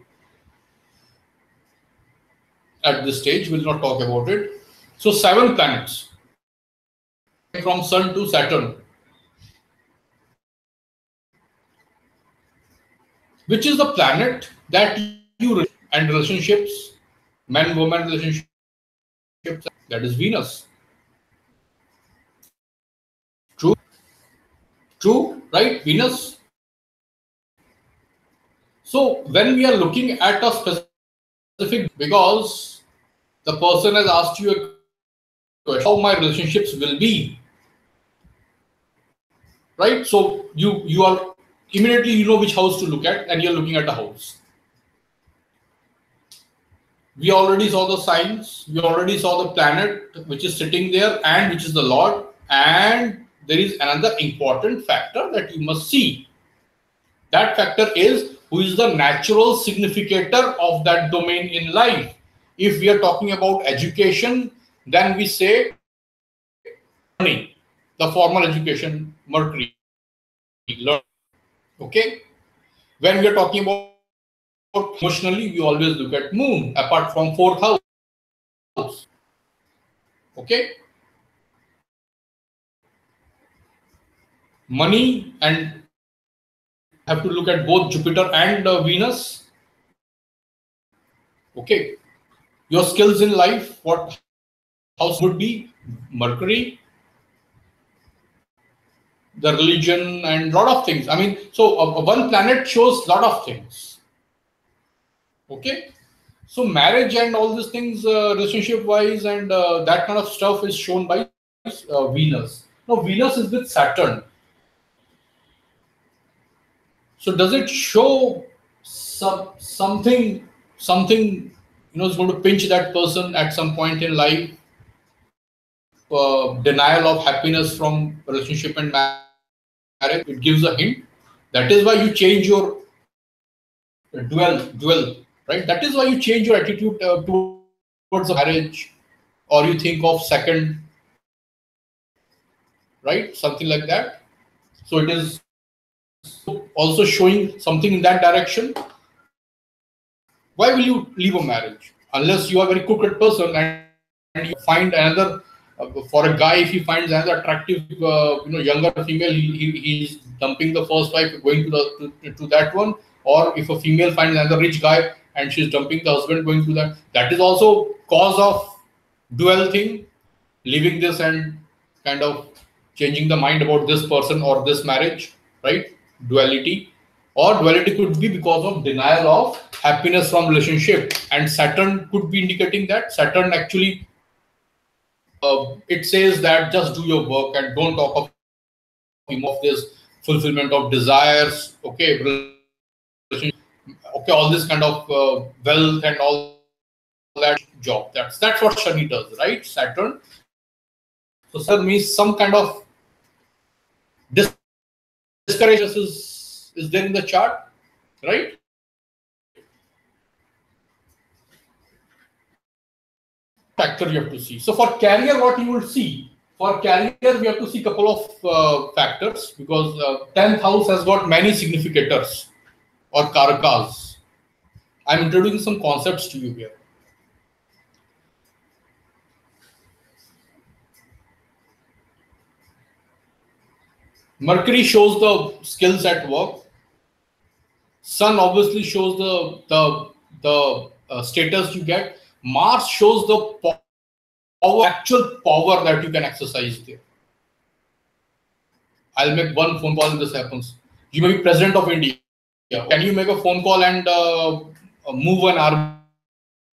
S1: At this stage, we'll not talk about it. So 7 planets, from Sun to Saturn. Which is the planet that you and relationships, man-woman relationships, that is Venus. True, right? Venus. So when we are looking at a specific, because the person has asked you a question, how my relationships will be, right? So you are immediately, you know which house to look at, and you're looking at a house. We already saw the signs, we already saw the planet which is sitting there and which is the Lord, and there is another important factor that you must see. That factor is who is the natural significator of that domain in life. If we are talking about education, then we say learning, the formal education, Mercury, learn. Okay. When we are talking about emotionally, we always look at Moon, apart from fourth house. Okay. Money, and have to look at both Jupiter and Venus. Okay. Your skills in life, what house would be? Mercury, the religion, and lot of things. I mean, so one planet shows lot of things. Okay. So marriage and all these things, relationship wise, and that kind of stuff is shown by Venus. Now Venus is with Saturn. So does it show something is going to pinch that person at some point in life? Denial of happiness from relationship and marriage. It gives a hint. That is why you change your dual, right? That is why you change your attitude towards a marriage, or you think of second, right? Something like that. So it is also showing something in that direction. Why will you leave a marriage unless you are a very crooked person and you find another? For a guy, if he finds another attractive, younger female, he's dumping the first wife, going to that one. Or if a female finds another rich guy and she's dumping the husband, going to that. That is also cause of dual thing, leaving this and kind of changing the mind about this person or this marriage, right? Duality. Or duality could be because of denial of happiness from relationship, and Saturn could be indicating that. Saturn actually, it says that just do your work and don't talk of this fulfillment of desires. Okay, okay, all this kind of wealth and all that job. That's what Shani does, right? Saturn. So Saturn means some kind of discouragement is there in the chart, right? Factor you have to see. So for career, what you will see? For career, we have to see a couple of factors, because 10th house has got many significators or karakas. I'm introducing some concepts to you here. Mercury shows the skills at work. Sun obviously shows the status you get. Mars shows the actual power that you can exercise there. I'll make one phone call and this happens. You may be president of India. Can you make a phone call and move an army?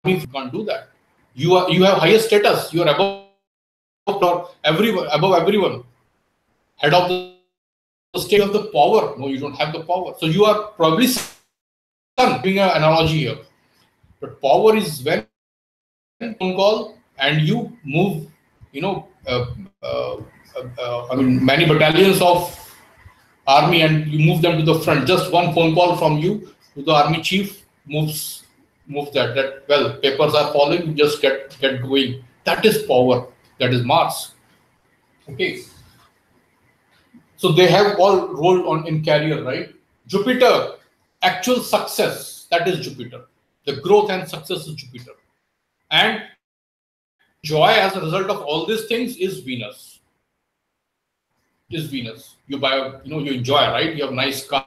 S1: You can't do that. You have higher status. You are above everyone. Head of the state of the power. No, you don't have the power. So you are probably giving an analogy here. But power is when phone call and you move, many battalions of army and you move them to the front. Just one phone call from you to the army chief moves that. Well, papers are falling. You just get going. That is power. That is Mars. Okay. So they have all rolled on in career, right? Jupiter, actual success. That is Jupiter. The growth and success is Jupiter. And joy as a result of all these things is Venus. You buy, you enjoy, right? You have nice car,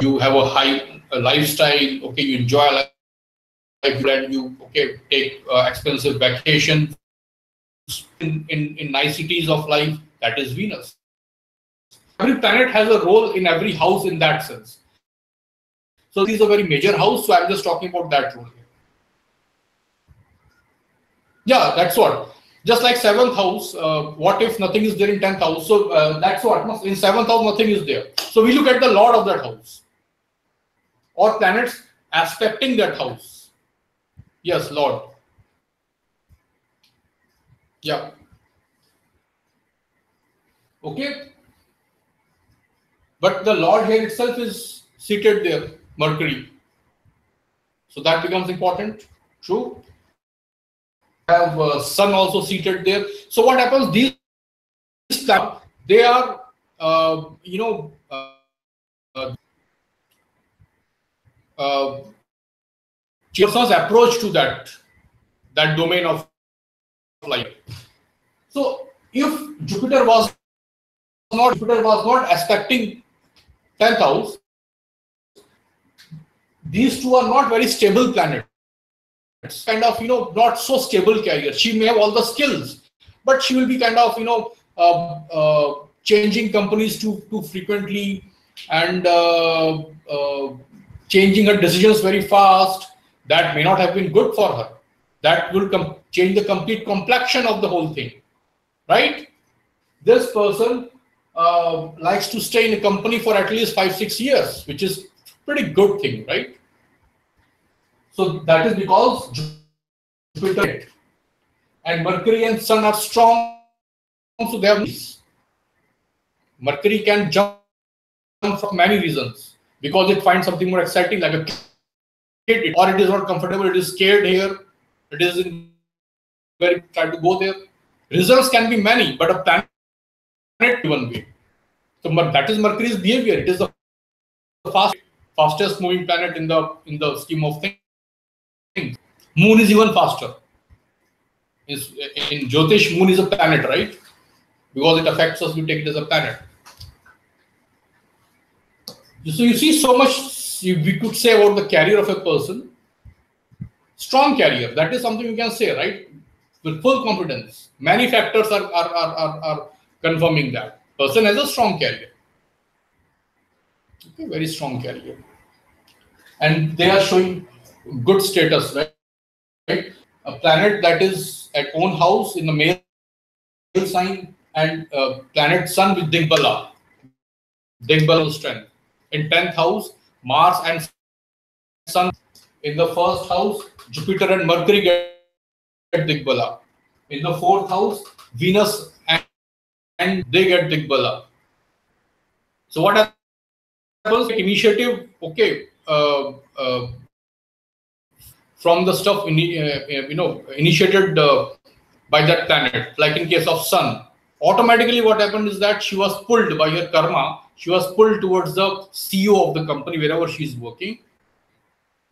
S1: you have a high lifestyle. Okay, you enjoy life, and you take expensive vacations in niceties of life. That is Venus. Every planet has a role in every house in that sense. So this is a very major house. So I'm just talking about that role here. Yeah, that's what. Just like 7th house, what if nothing is there in 10th house? So that's what. In 7th house, nothing is there. So we look at the Lord of that house, or planets aspecting that house. Yes, Lord. Yeah. Okay. But the Lord here itself is seated there, Mercury. So that becomes important. True. Have Sun also seated there. So what happens? These these they are person's approach to that domain of life. So if Jupiter was not aspecting 10th house, these two are not very stable planets. Kind of not so stable career. She may have all the skills, but she will be kind of changing companies too frequently, and changing her decisions very fast. That may not have been good for her. That will change the complete complexion of the whole thing, right? This person likes to stay in a company for at least 5-6 years, which is pretty good thing, right? So that is because Jupiter and Mercury and Sun are strong, so they have these. Mercury can jump for many reasons, because it finds something more exciting, like a kid, or it is not comfortable, it is scared here, it is in very try to go there. Reasons can be many, but a planet one way. So that is Mercury's behavior. It is the fastest moving planet in the scheme of things. Moon is even faster. In Jyotish, Moon is a planet, right? Because it affects us, we take it as a planet. So you see so much we could say about the career of a person. Strong career, that is something you can say, right? With full confidence. Many factors are confirming that. Person has a strong career. Okay, very strong career. And they are showing good status, right? A planet that is at own house in the male sign, and planet Sun with Digbala strength. In 10th house, Mars and Sun. In the first house, Jupiter and Mercury get Digbala. In the 4th house, Venus and they get Digbala. So what happens? Initiative, okay, from the stuff initiated by that planet, like in case of Sun. Automatically what happened is that she was pulled by her karma, she was pulled towards the CEO of the company wherever she is working,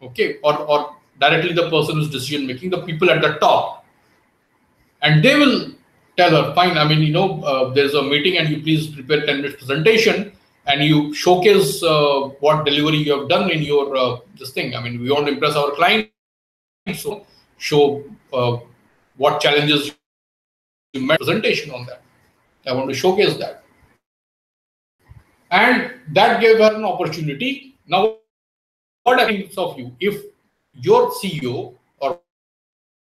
S1: okay, or directly the person who's decision making, the people at the top, and they will tell her, fine, I mean, there's a meeting and you please prepare 10 minutes presentation and you showcase what delivery you have done in your this thing. I mean, we want to impress our client, so show what challenges you met, presentation on that. I want to showcase that. And that gave her an opportunity. Now, what happens of you if your CEO or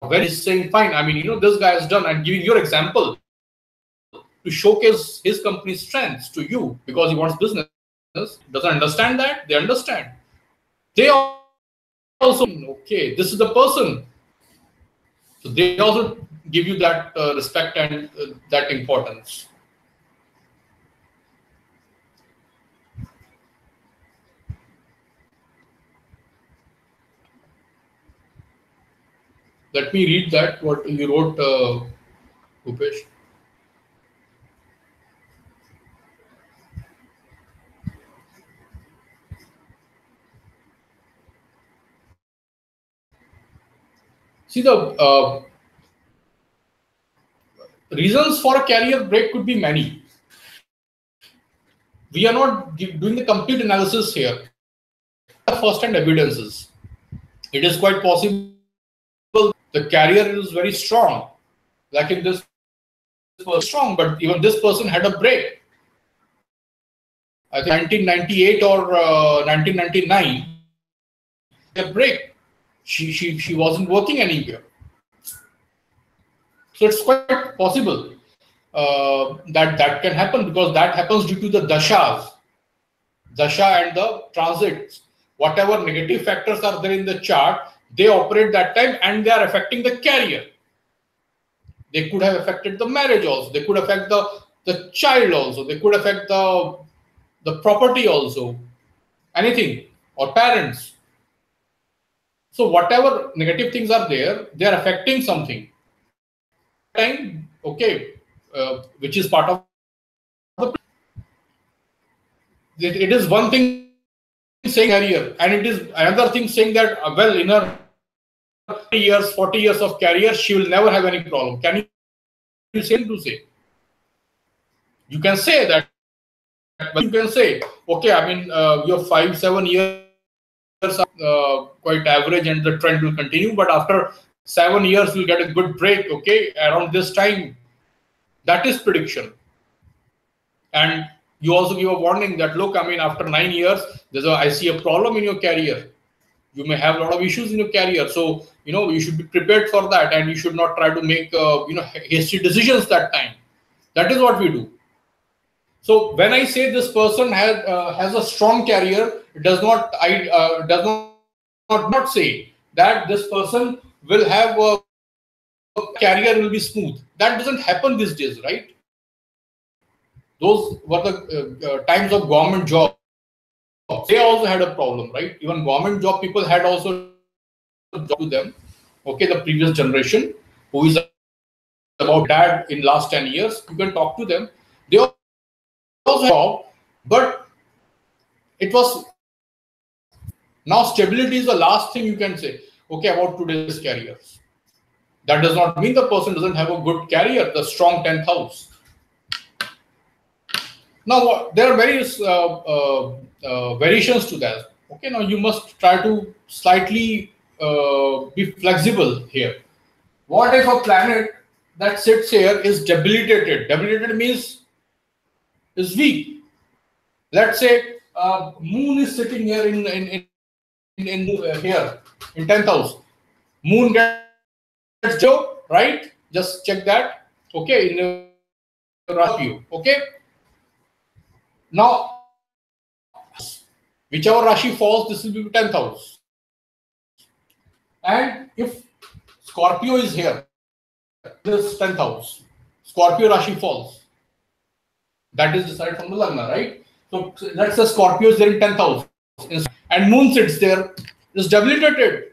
S1: when is saying, fine, I mean, this guy has done, and giving your example to showcase his company's strengths to you because he wants business, doesn't understand that? They understand. They also, okay, this is the person. So they also give you that respect and that importance. Let me read that, what you wrote, Bhupesh. See, the reasons for a career break could be many. We are not doing the complete analysis here. The first-hand evidences. It is quite possible the career is very strong. Like in this was strong, but even this person had a break. I think 1998 or 1999, a break. She wasn't working anywhere. So it's quite possible that can happen, because that happens due to the dasha and the transits. Whatever negative factors are there in the chart, they operate that time and they are affecting the career. They could have affected the marriage also. They could affect the child also. They could affect the property also. Anything, or parents. So whatever negative things are there, they are affecting something. Time, okay, which is part of it is one thing saying career, and it is another thing saying that well, in her years, 40 years of career, she will never have any problem. Can you say to say? You can say that. Well, you can say, okay, I mean, your 5-7 years are quite average, and the trend will continue. But after 7 years, you'll get a good break. Okay, around this time, that is prediction. And you also give a warning that look, I mean, after 9 years, I see a problem in your career. You may have a lot of issues in your career, so you should be prepared for that, and you should not try to make hasty decisions that time. That is what we do. So when I say this person has a strong career, it does not say that this person will have a career will be smooth. That doesn't happen these days, right? Those were the times of government job. They also had a problem, right? Even government job people had also job to them. Okay, the previous generation who is about dad in last 10 years, you can talk to them. They also job, but it was now stability is the last thing you can say. Okay, about today's careers. That does not mean the person doesn't have a good career, the strong 10th house. Now, there are various variations to that. Okay, now you must try to slightly be flexible here. What if a planet that sits here is debilitated? Debilitated means is weak. Let's say Moon is sitting here in here in 10th house. Moon gets Joe, right? Just check that. Okay, in Rashi. Okay. Now, whichever Rashi falls, this will be 10th house. And if Scorpio is here, this 10th house, Scorpio Rashi falls. That is decided from the Lagna, right? So let's say Scorpio is there in 10th house, and Moon sits there, is debilitated.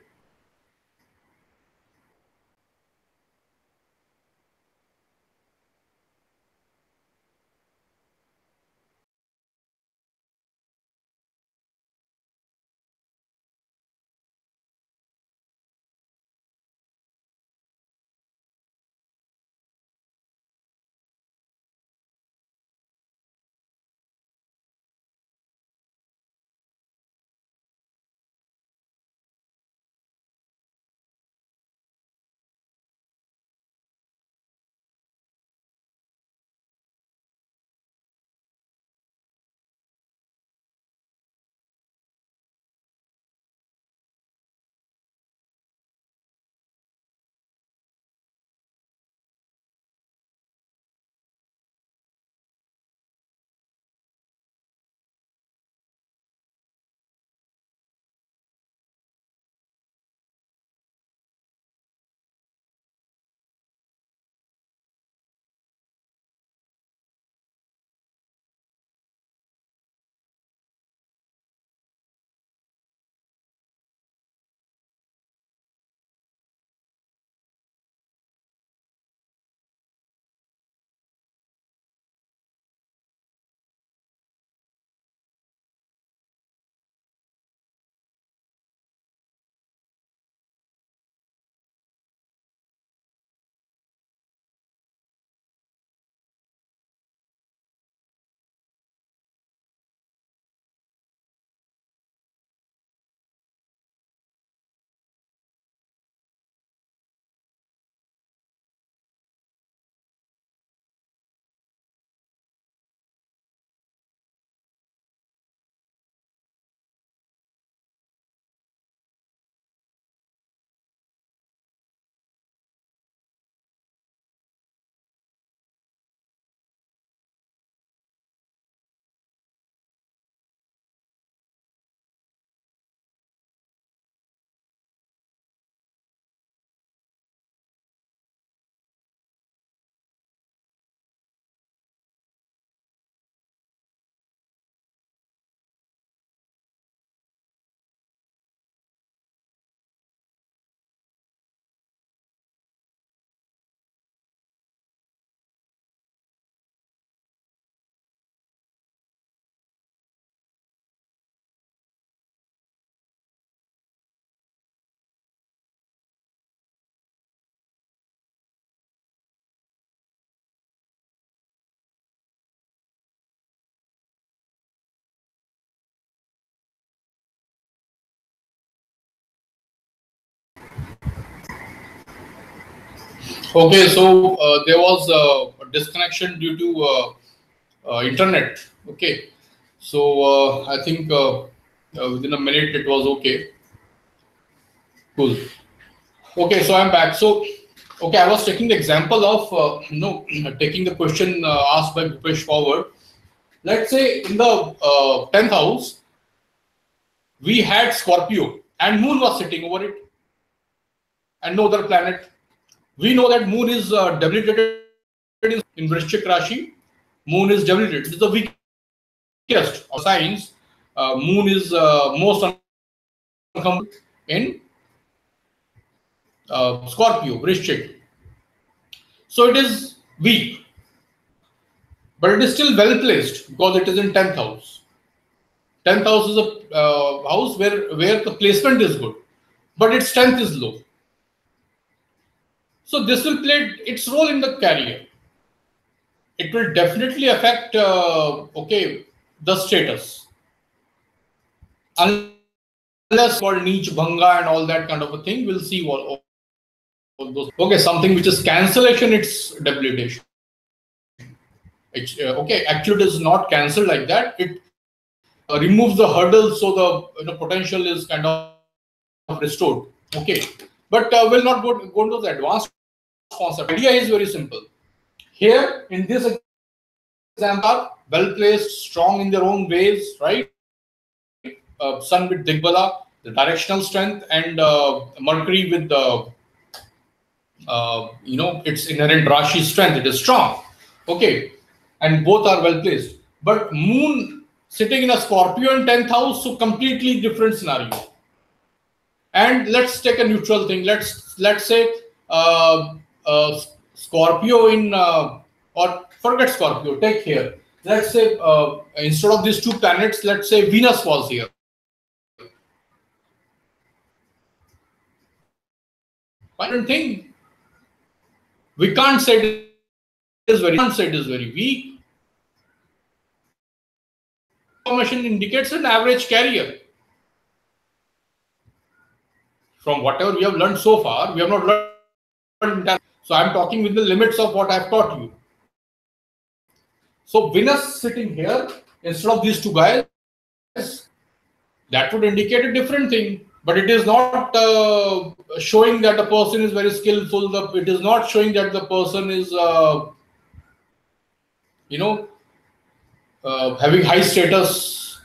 S1: Okay, so there was a disconnection due to internet. Okay, so I think within a minute it was okay. Cool. Okay, so I'm back. So, okay, I was taking the example of taking the question asked by Bhupesh forward. Let's say in the 10th house we had Scorpio and Moon was sitting over it, and no other planet. We know that Moon is debilitated in Vrishchik Rashi. Moon is debilitated. It is the weakest of signs. Moon is most uncomfortable in Scorpio, Vrishchik. So it is weak, but it is still well placed because it is in 10th house. 10th house is a house where the placement is good, but its strength is low. So this will play its role in the career. It will definitely affect the status, unless called niche bhanga and all that kind of a thing. We'll see all those. Okay, something which is cancellation, it's debilitation. Okay, actually it is not cancelled like that. It removes the hurdles, so the potential is kind of restored. Okay, but we'll not go into the advanced concept. Idea is very simple. Here in this example, well placed, strong in their own ways, right? Sun with Digbala, the directional strength, and Mercury with the its inherent Rashi strength. It is strong. Okay, and both are well placed. But Moon sitting in a Scorpio in 10th house, so completely different scenario. And let's take a neutral thing. Let's say Scorpio in or forget Scorpio. Take here. Let's say instead of these two planets, let's say Venus was here. One thing we can't say it is very weak. Information indicates an average carrier. From whatever we have learned so far, we have not learned. So I'm talking with the limits of what I've taught you. So Venus sitting here instead of these two guys, that would indicate a different thing. But it is not showing that the person is very skillful. It is not showing that the person is, having high status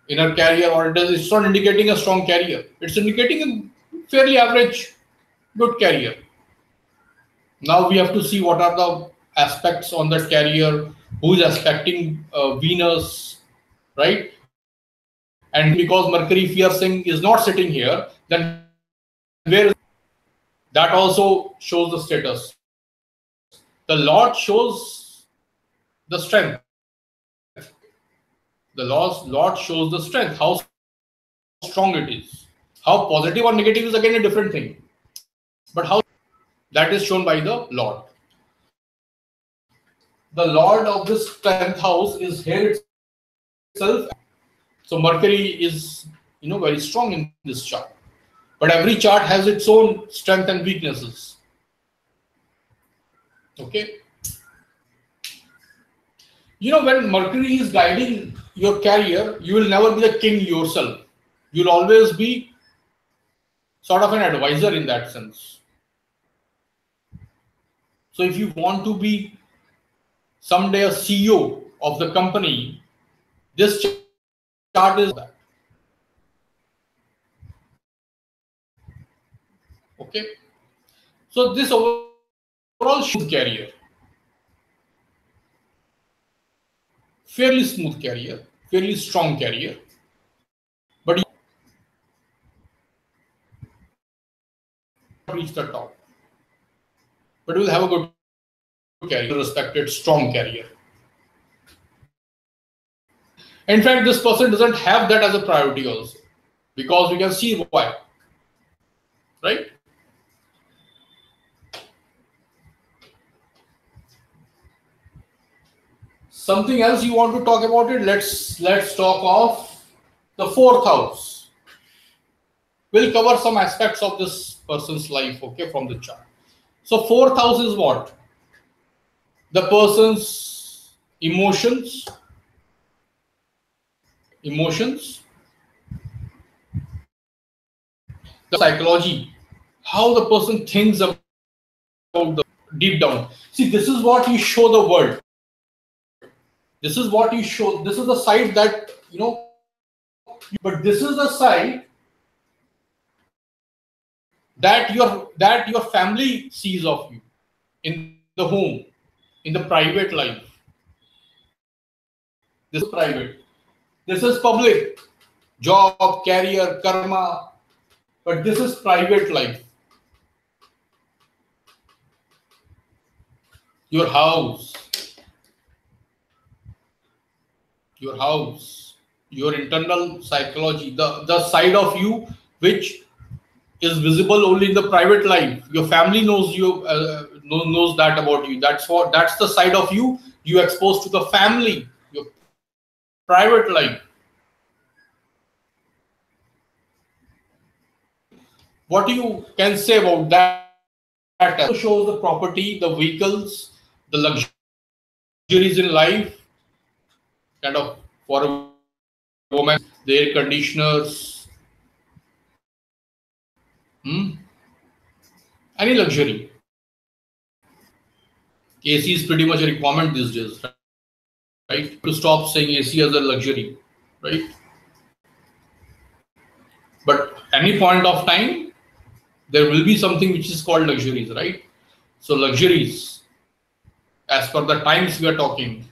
S1: in her career, or it's not indicating a strong career. It's indicating a fairly average, good career. Now we have to see what are the aspects on that career, who is aspecting Venus, right? And because Mercury fiercing is not sitting here, then where that also shows the status. The Lord shows the strength. The Lord shows the strength, how strong it is. How positive or negative is again a different thing. But how that is shown by the Lord. The Lord of this 10th house is here itself. So Mercury is very strong in this chart. But every chart has its own strength and weaknesses. Okay. When Mercury is guiding your career, you will never be the king yourself. You'll always be sort of an advisor in that sense. So if you want to be someday a CEO of the company, this chart is that. Okay. So this overall smooth career, fairly smooth career, fairly strong career, but you will reach the top. But you will have a good career, respected, strong career. In fact, this person doesn't have that as a priority also, because we can see why, right? Something else you want to talk about it? Let's talk of the 4th house. We'll cover some aspects of this person's life, okay, from the chart. So fourth house is what? The person's emotions, the psychology, how the person thinks about the deep down. See, this is what you show the world. This is what you show. This is the side that, but this is the side that your family sees of you in the home, in the private life. This is private. This is public. Job, career, karma. But this is private life. Your house, your internal psychology, the side of you which is visible only in the private life. Your family knows you, knows that about you. That's the side of you expose to the family, your private life. What you can say about that? That shows the property, the vehicles, the luxuries in life, kind of for a woman, the air conditioners, any luxury. AC is pretty much a requirement these days, right? To stop saying AC as a luxury, right? But any point of time, there will be something which is called luxuries, right? So luxuries, as per the times we are talking,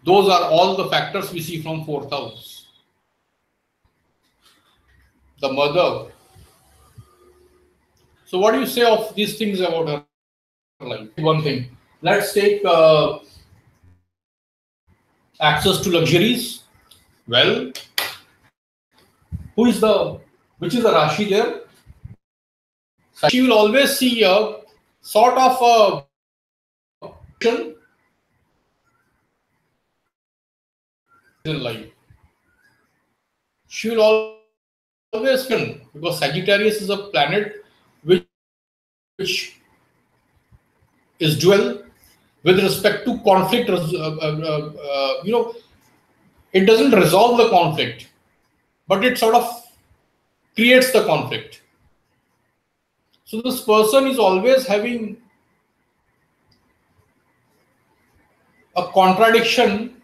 S1: those are all the factors we see from fourth house. The mother. So what do you say of these things about her life? One thing. Let's take access to luxuries. Well, which is the Rashi there? She will always see a sort of a in life. She will always win, because Sagittarius is a planet which is dual with respect to conflict. It doesn't resolve the conflict, but it sort of creates the conflict. So this person is always having a contradiction,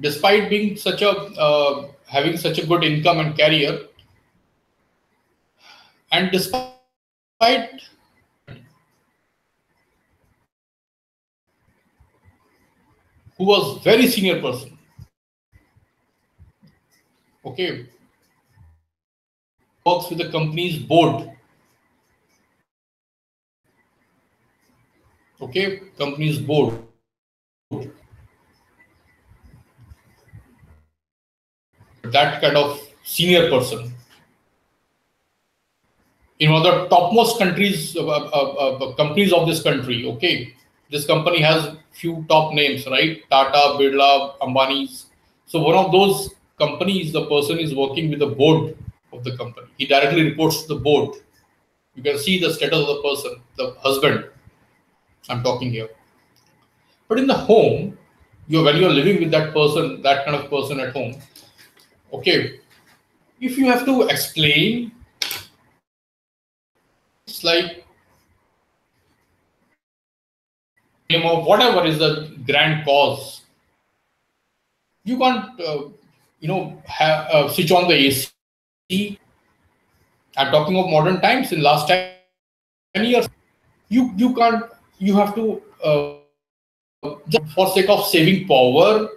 S1: despite being having such a good income and career, and despite who was very senior person, okay, works with the company's board, okay, company's board, that kind of senior person in one of the topmost companies of this country, okay. This company has few top names, right? Tata, Birla, Ambani's. So one of those companies, the person is working with the board of the company. He directly reports to the board. You can see the status of the person, the husband I'm talking here. But in the home, when you're living with that person, that kind of person at home, okay, if you have to explain, it's like of whatever is the grand cause, you can't switch on the AC. I'm talking of modern times. In last 10 years, you can't. You have to just for sake of saving power,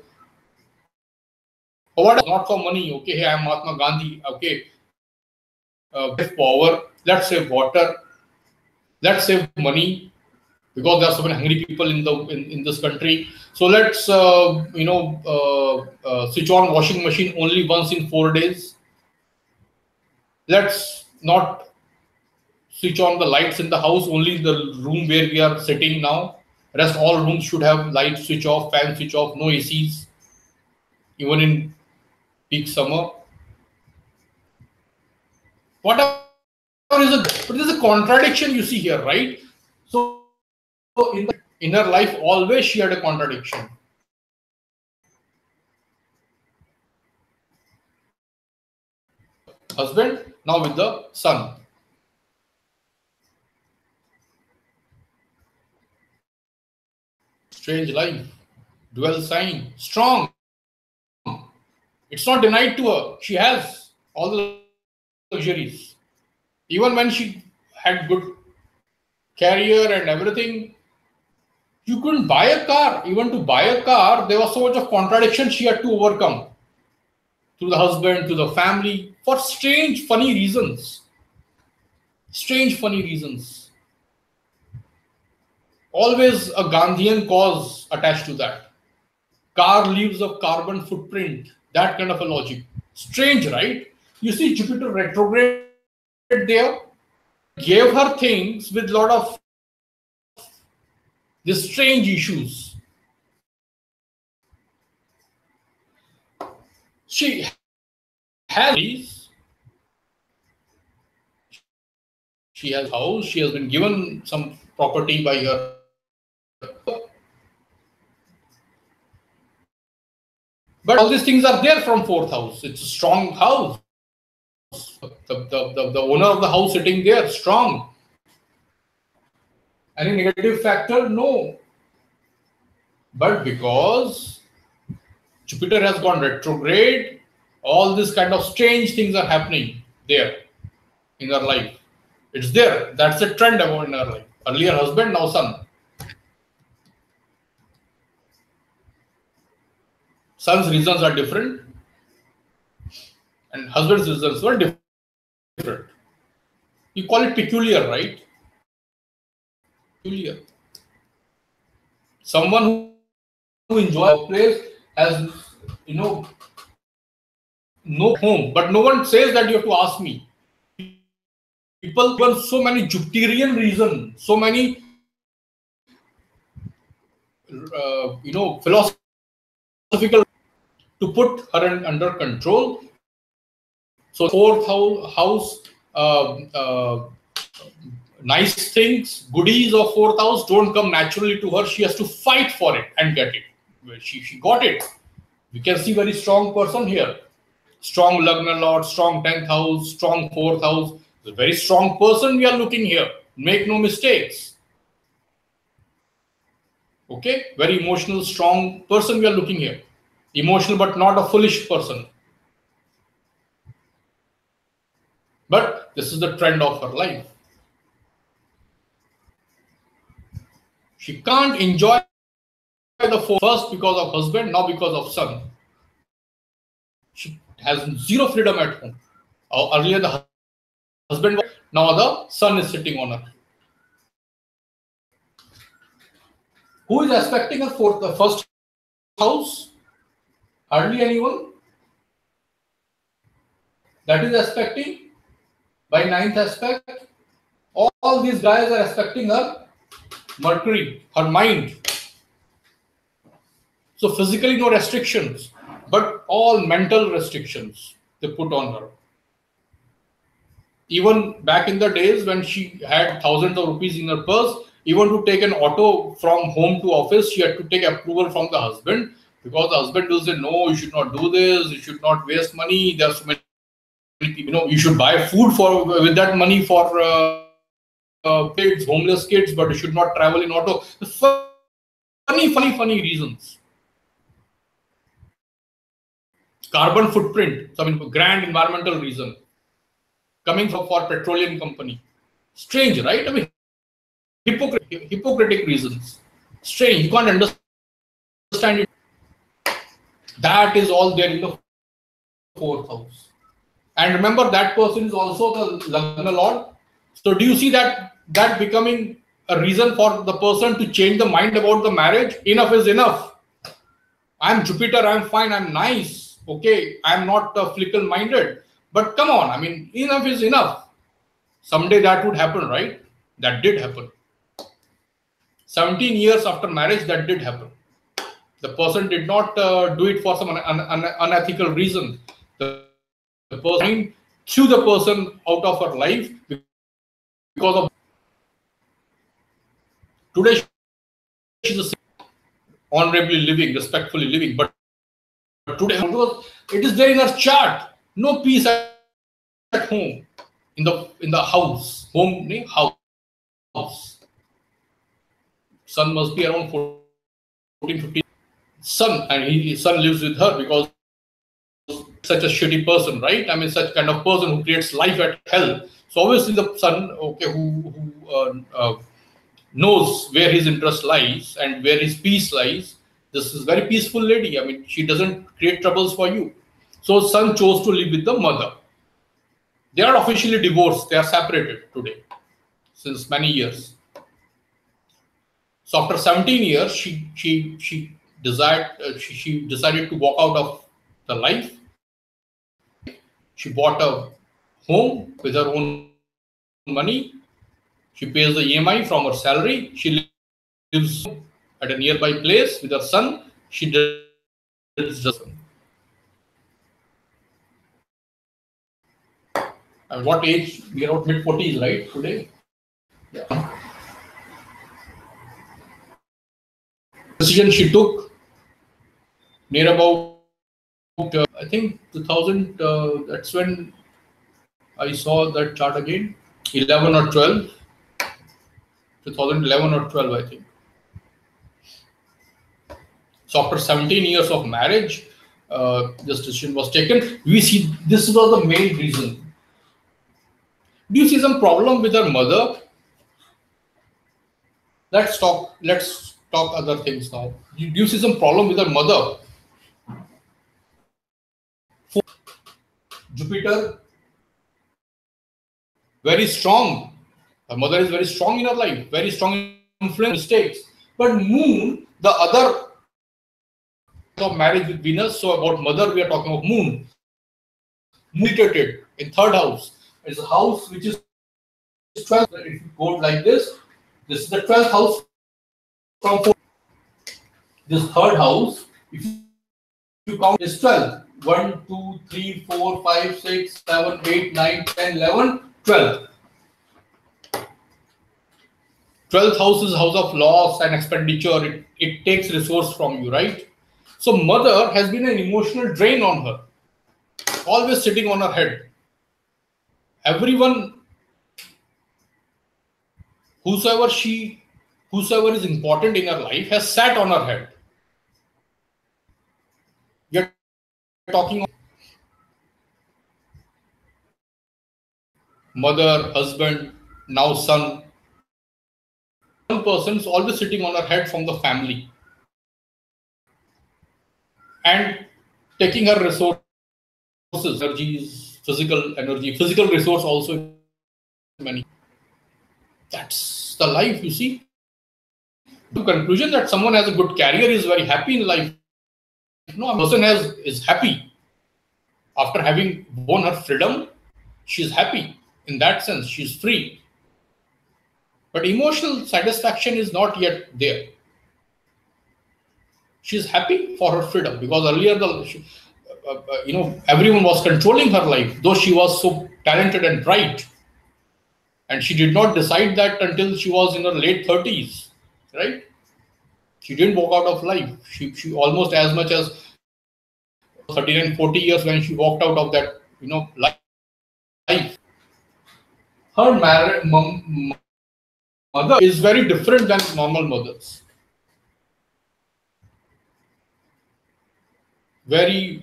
S1: not for money. Okay, hey, I'm Mahatma Gandhi. Okay, power. Let's save water. Let's save money, because there are so many hungry people in this country. So let's switch on washing machine only once in 4 days. Let's not switch on the lights in the house, only in the room where we are sitting now. Rest all rooms should have light switch off, fan switch off, no ACs. Even in peak summer. Whatever is but there's a contradiction you see here, right? So in her life, always she had a contradiction. Husband, now with the son. Strange life, dual sign, strong. It's not denied to her. She has all the luxuries. Even when she had good career and everything, you couldn't buy a car. Even to buy a car, there was so much of contradiction she had to overcome. To the husband, to the family, for strange, funny reasons. Strange, funny reasons. Always a Gandhian cause attached to that. Car leaves a carbon footprint. That kind of a logic. Strange, right? You see Jupiter retrograde there. Gave her things with a lot of these strange issues. She has house, she has been given some property by her. But all these things are there from fourth house. It's a strong house. The owner of the house sitting there, strong. Any negative factor? No. But because Jupiter has gone retrograde, all this kind of strange things are happening there in her life. It's there. That's a trend about in her life. Earlier husband, now son. Son's reasons are different, and husband's reasons were different. You call it peculiar, right? Peculiar. Someone who enjoys a place has, no home, but no one says that you have to ask me. People give so many Jupiterian reasons, so many, philosophical to put her under control. So fourth house, nice things, goodies of fourth house don't come naturally to her. She has to fight for it and get it. Well, she got it. We can see very strong person here. Strong Lagna Lord, strong 10th house, strong 4th house. It's a very strong person we are looking here. Make no mistakes. Okay? Very emotional, strong person we are looking here. Emotional but not a foolish person. But this is the trend of her life. She can't enjoy the first because of husband, now because of son. She has zero freedom at home. Earlier the husband, now the son is sitting on her. Who is aspecting her for the first house? Hardly anyone. That is aspecting by ninth aspect. All these guys are aspecting her Mercury, her mind. So physically no restrictions, but all mental restrictions they put on her. Even back in the days when she had thousands of rupees in her purse, even to take an auto from home to office, she had to take approval from the husband, because the husband will say, no, you should not do this, you should not waste money. There are so many, you should buy food with that money for kids, homeless kids, but you should not travel in auto. Funny reasons. Carbon footprint, some grand environmental reason coming from for petroleum company. Strange, right? I mean, hypocritic reasons. Strange. You can't understand it. That is all there in the fourth house. And remember, that person is also the Lagna Lord. So do you see that becoming a reason for the person to change the mind about the marriage? Enough is enough. I'm Jupiter, I'm fine, I'm nice. Okay, I'm not fickle-minded. But come on, I mean, enough is enough. Someday that would happen, right? That did happen. 17 years after marriage, that did happen. The person did not do it for some unethical reason. the person threw the person out of her life because of today she's honorably living, respectfully living, but today it is there in her chart. No peace at home, in the house, house. Son must be around 14, 15. Son, and his son lives with her because such a shitty person, right? I mean, such kind of person who creates life at hell. So obviously the son, okay, who knows where his interest lies and where his peace lies. This is very peaceful lady. I mean, she doesn't create troubles for you. So son chose to live with the mother. They are officially divorced. They are separated today since many years. So after 17 years, she decided to walk out of the life. She bought a home with her own money. She pays the EMI from her salary. She lives at a nearby place with her son. She does the son. At what age? We are out mid-40s, right? Today. Yeah. Decision she took near about I think 2000. That's when I saw that chart again. 11 or 12. 2011 or 12, I think. So after 17 years of marriage, this decision was taken. We see this was the main reason. Do you see some problem with her mother? Let's talk other things now. Do you see some problem with her mother? Jupiter, very strong. Her mother is very strong in her life, very strong influence, mistakes. But Moon, the other of marriage with Venus, so about mother we are talking of Moon. Mutated in third house. It's a house which is 12th. If you go like this is the 12th house from 4. This third house, if you count, is 12. 1, 2, 3, 4, 5, 6, 7, 8, 9, 10, 11, 12. 12th house is house of loss and expenditure. It takes resource from you, right? So mother has been an emotional drain on her, always sitting on her head. Everyone, whosoever is important in her life has sat on her head. You're talking of mother, husband, now son. One person is always sitting on her head from the family and taking her resources, energies, physical energy, physical resource also many. That's the life, you see. The conclusion that someone has a good career is very happy in life. No, a person is happy after having won her freedom. She's happy in that sense. She's free. But emotional satisfaction is not yet there. She's happy for her freedom because earlier everyone was controlling her life, though she was so talented and bright. And she did not decide that until she was in her late 30s, right? She didn't walk out of life. She almost as much as 39, 40 years when she walked out of that, life. Her mother is very different than normal mothers. Very,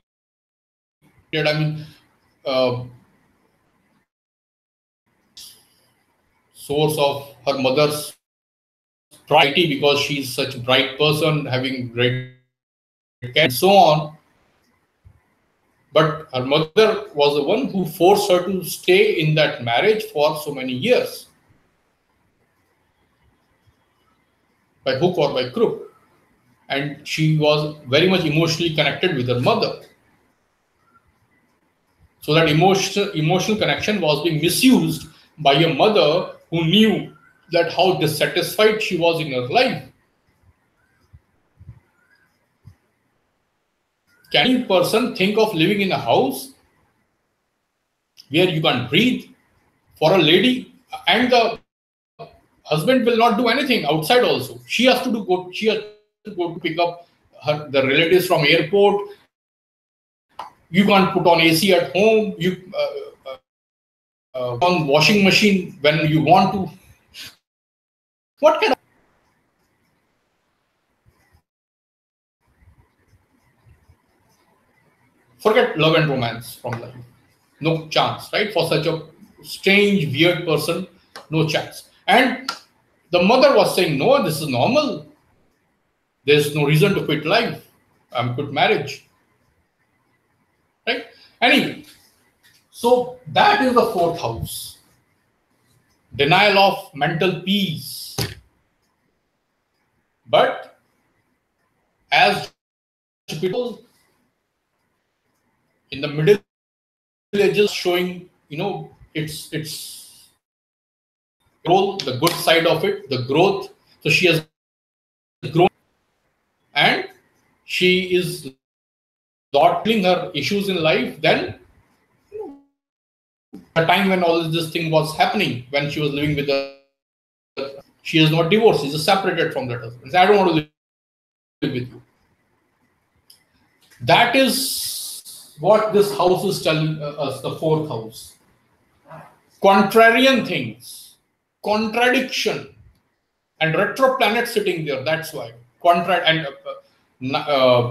S1: source of her mother's pride because she's such a bright person, having great care and so on. But her mother was the one who forced her to stay in that marriage for so many years, by hook or by crook. And she was very much emotionally connected with her mother. So that emotional connection was being misused by a mother who knew that how dissatisfied she was in her life. Can any person think of living in a house where you can't breathe. For a lady, and the husband will not do anything outside also. She has to go to pick up the relatives from airport. You can't put on AC at home. You on washing machine when you want to. What kind of forget love and romance from life? No chance, right? For such a strange, weird person, no chance. And the mother was saying, no, this is normal. There's no reason to quit life. Quit marriage. Right? Anyway, so that is the fourth house. Denial of mental peace. But as people in the Middle Ages showing, it's growth, the good side of it, the growth. So she has grown and she is not feeling her issues in life. Then the time when all this thing was happening, when she was living with she is not divorced, she's just separated from that husband. I don't want to live with you. That is what this house is telling us, the fourth house. Contrarian things, contradiction, and retro planet sitting there. That's why.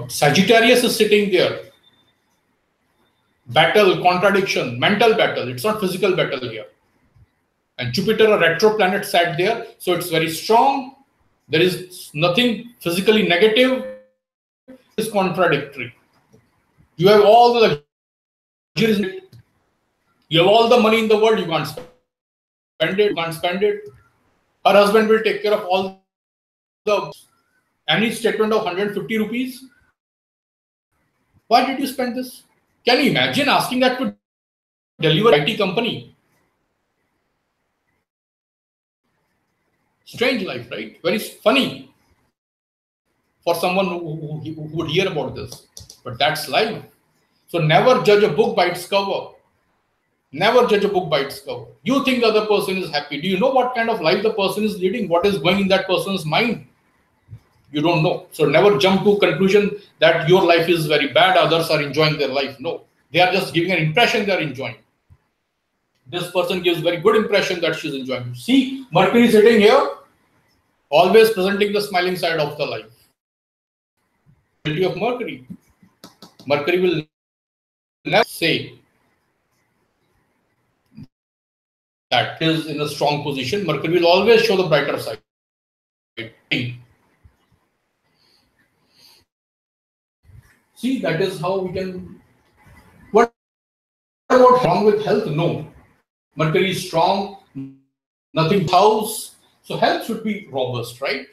S1: Sagittarius is sitting there. Battle, contradiction, mental battle. It's not physical battle here. And Jupiter, a retro planet, sat there. So it's very strong. There is nothing physically negative. It's contradictory. You have all the luxuries. You have all the money in the world. You can't spend it. You can't spend it. Her husband will take care of all the any statement of 150 rupees. Why did you spend this? Can you imagine asking that to deliver IT company? Strange life, right? Very funny for someone who would hear about this. But that's life. So never judge a book by its cover. Never judge a book by its cover. You think the other person is happy. Do you know what kind of life the person is leading? What is going in that person's mind? You don't know. So never jump to a conclusion that your life is very bad, others are enjoying their life. No. They are just giving an impression they are enjoying. This person gives very good impression that she's enjoying. See, Mercury sitting here, always presenting the smiling side of the life. Of Mercury. Mercury will never say that is in a strong position. Mercury will always show the brighter side. See, that is how we can. What about wrong with health? No. Mercury is strong, nothing house. So health should be robust, right?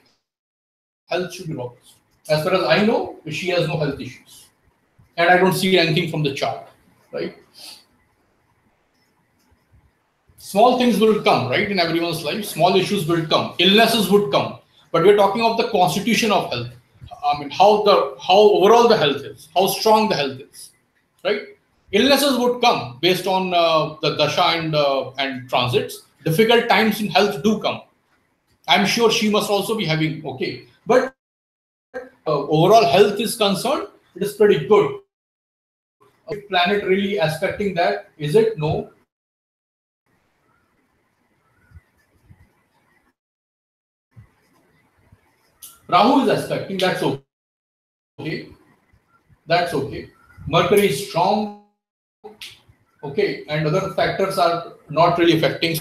S1: Health should be robust. As far as I know, she has no health issues. And I don't see anything from the chart, right? Small things will come, right? In everyone's life, small issues will come, illnesses would come. But we're talking of the constitution of health. I mean, how overall the health is, how strong the health is, right? Illnesses would come based on the dasha and transits. Difficult times in health do come. I'm sure she must also be having okay, but overall health is concerned, it is pretty good. Planet really aspecting that, is it? No. Rahu is aspecting, that's okay. That's okay. Mercury is strong. Okay, and other factors are not really affecting.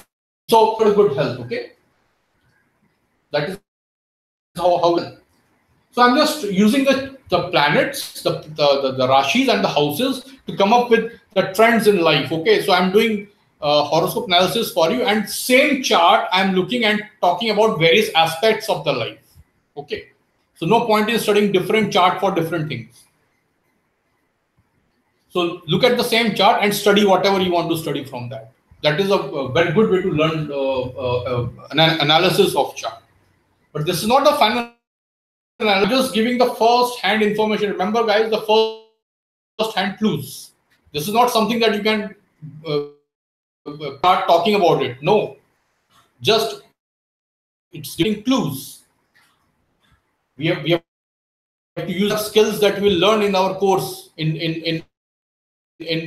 S1: So good health, okay? That is how. So I'm just using the planets, the rashis and the houses to come up with the trends in life. Okay, so I'm doing horoscope analysis for you, and same chart I'm looking and talking about various aspects of the life. Okay, so no point in studying different chart for different things. So look at the same chart and study whatever you want to study from that. That is a very good way to learn an analysis of chart. But this is not the final. I'm just giving the first hand information. Remember, guys, the first hand clues. This is not something that you can start talking about it. No, just it's giving clues. We have to use the skills that we'll learn in our course in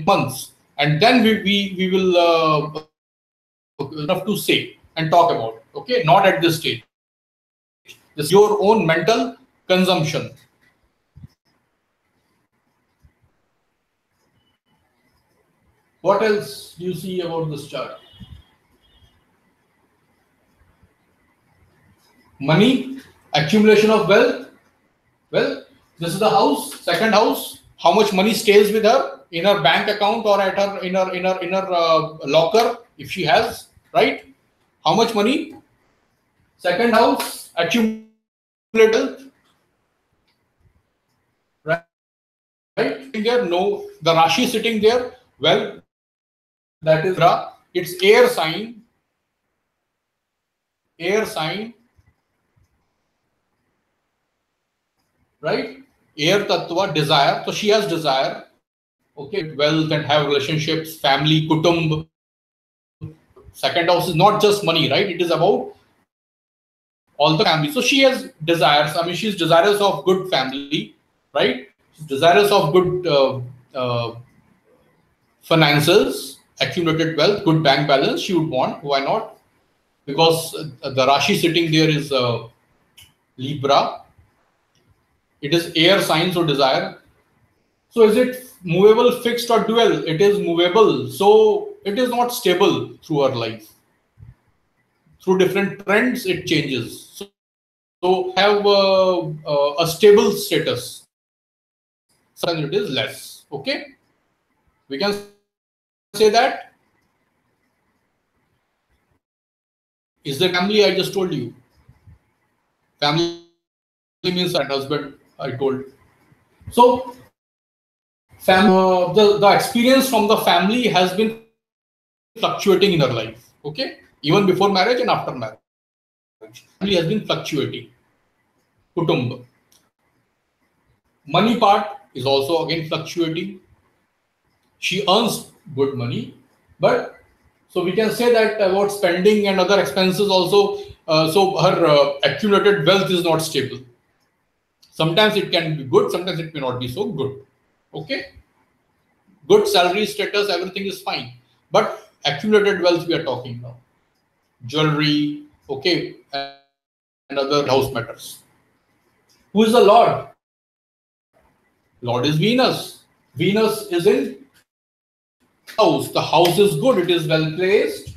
S1: months, and then we will enough to say and talk about. Okay, not at this stage. This is your own mental consumption. What else do you see about this chart? Money, accumulation of wealth. Well, this is the house, second house. How much money stays with her in her bank account or at her in her locker if she has, right? How much money? Second house, accumulated wealth, right? There, no, the Rashi sitting there. Well, that is Ra. It's air sign. Air sign. Right? Air tattva, desire. So she has desire. Okay, wealth and have relationships, family, kutumb. Second house is not just money, right? It is about all the family. So she has desires. I mean, she's desirous of good family, right? She's desirous of good finances, accumulated wealth, good bank balance. She would want. Why not? Because the Rashi sitting there is Libra. It is air sign, so desire. So is it movable, fixed, or dual? It is movable. So it is not stable through her life. Through different trends, it changes. So have a stable status. Sometimes it is less. Okay, we can say that. Is the family? I just told you. Family means that husband. I told. So, the experience from the family has been fluctuating in her life. Okay, even before marriage and after marriage, family has been fluctuating. Kutumba. Money part is also again fluctuating. She earns good money, but so we can say that about spending and other expenses also. So her accumulated wealth is not stable. Sometimes it can be good, sometimes it may not be so good. Okay, good salary status, everything is fine, but accumulated wealth we are talking now. Jewelry, okay, and other house matters. Who is the Lord? Lord is Venus. Venus is in house. The house is good. It is well placed.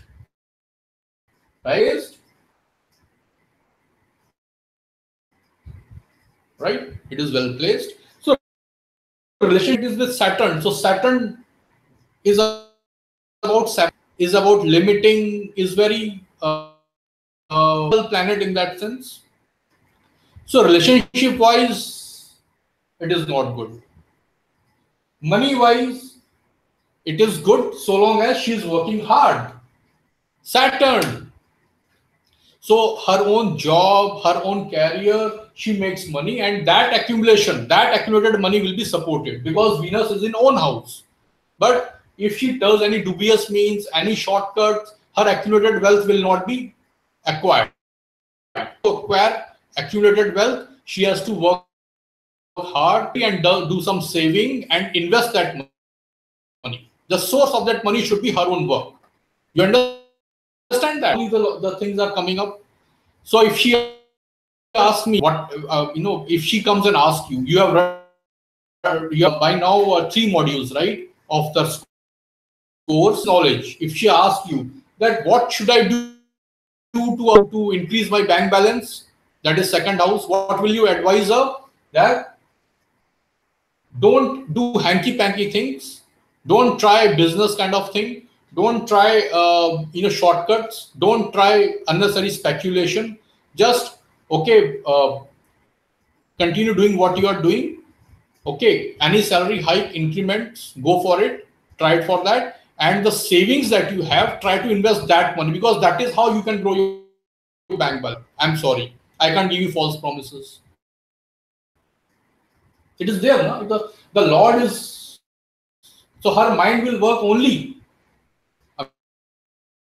S1: Right? It is well placed. So relationship is with Saturn. So Saturn is about limiting. Is very planet in that sense. So relationship wise, it is not good. Money wise, it is good so long as she is working hard. Saturn. So her own job, her own career, she makes money, and that accumulated money will be supported because Venus is in own house. But if she does any dubious means, any shortcuts, her accumulated wealth will not be acquired. To acquire accumulated wealth, she has to work hard and do some saving and invest that money. The source of that money should be her own work. You understand that? The things are coming up. So if she asks me what, if she comes and asks you, you have by now 3 modules, right, of the course knowledge. If she asks you that what should I do to increase my bank balance, that is second house, what will you advise her? That don't do hanky-panky things. Don't try business kind of thing. Don't try shortcuts. Don't try unnecessary speculation. Just continue doing what you are doing. Okay, any salary hike, increments, go for it. Try it for that. And the savings that you have, try to invest that money because that is how you can grow your bank balance. I'm sorry, I can't give you false promises. It is there, no? The Lord is, so her mind will work only.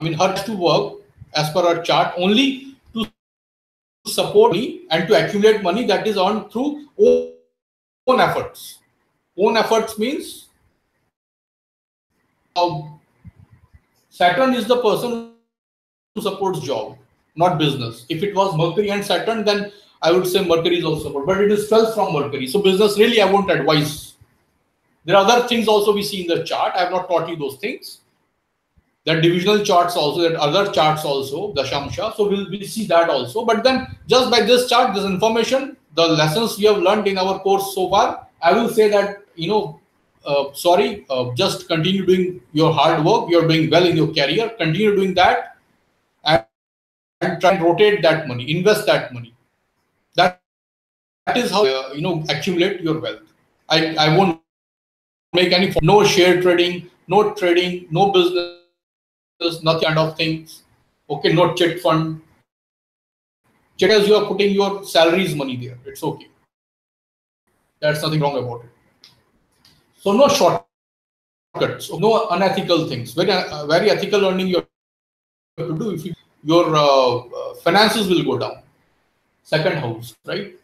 S1: mean, her has to work as per her chart only to support money and to accumulate money that is earned through own efforts. Own efforts means Saturn is the person who supports job, not business. If it was Mercury and Saturn, then I would say Mercury is also support, but it is 12 from Mercury. So business really I won't advise. There are other things also we see in the chart. I have not taught you those things. There are divisional charts also, there are other charts also, Dashamsha. So we'll see that also. But then just by this chart, this information, the lessons we have learned in our course so far, I will say that, just continue doing your hard work. You're doing well in your career. Continue doing that and try and rotate that money, invest that money. That is how, accumulate your wealth. I won't make any, no share trading, no business, nothing kind of things. Okay, no chit fund. Chit as you are putting your salaries money there. It's okay. There's nothing wrong about it. So no shortcuts, no unethical things. Very ethical earning you have to do. If your finances will go down. Second house, right?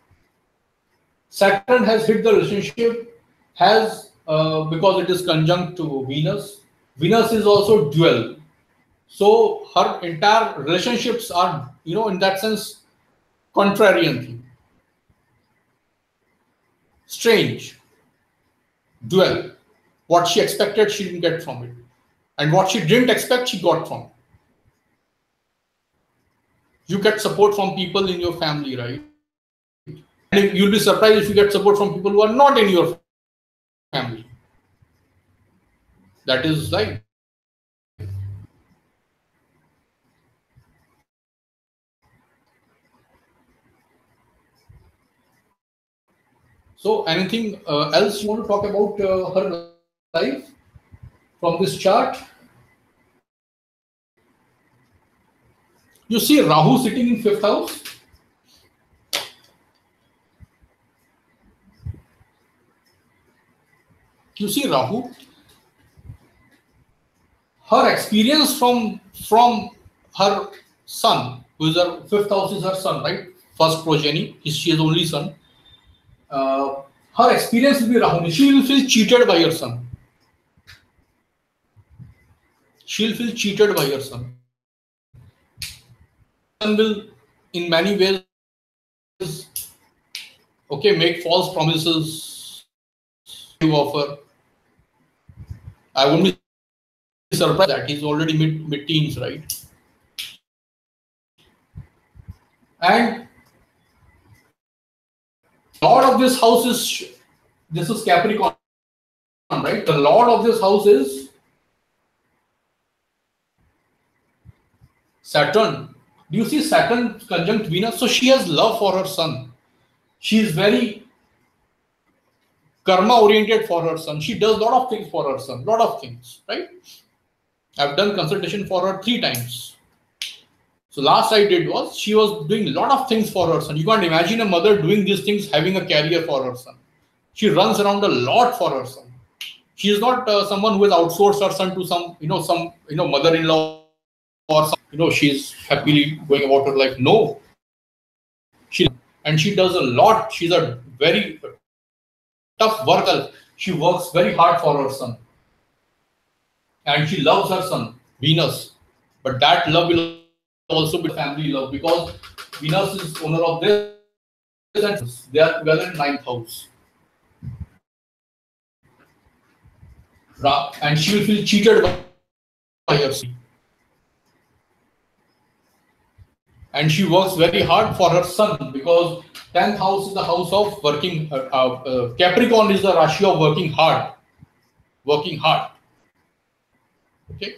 S1: Saturn has hit the relationship, because it is conjunct to Venus. Venus is also dual. So her entire relationships are, in that sense, contrarian thing. Strange. Dual. What she expected, she didn't get from it. And what she didn't expect, she got from it. You get support from people in your family, right? And you'll be surprised if you get support from people who are not in your family. That is life. So anything else you want to talk about her life from this chart? You see Rahu sitting in 5th house. You see Rahu. Her experience from her son, who is her 5th house, is her son, right? First progeny. She is only son. Her experience will be Rahu. She will feel cheated by her son. She will feel cheated by her son. Son will, in many ways, make false promises to offer. I won't be surprised that he's already mid-teens, right? And Lord of this house is Capricorn, right? The Lord of this house is Saturn. Do you see Saturn conjunct Venus? So she has love for her son. She is very karma oriented for her son. She does a lot of things for her son. Lot of things, right? I've done consultation for her 3 times. So last I did was, she was doing a lot of things for her son. You can't imagine a mother doing these things, having a career for her son. She runs around a lot for her son. She is not someone who has outsourced her son to some mother-in-law or some, she's happily going about her life. No. She does a lot. She's a very tough worker. She works very hard for her son. And she loves her son, Venus. But that love will also be family love, because Venus is owner of this and they are together in 9th house. And she will feel cheated by her son. And she works very hard for her son, because 10th house is the house of working. Capricorn is the Rashi of working hard. Working hard. Okay.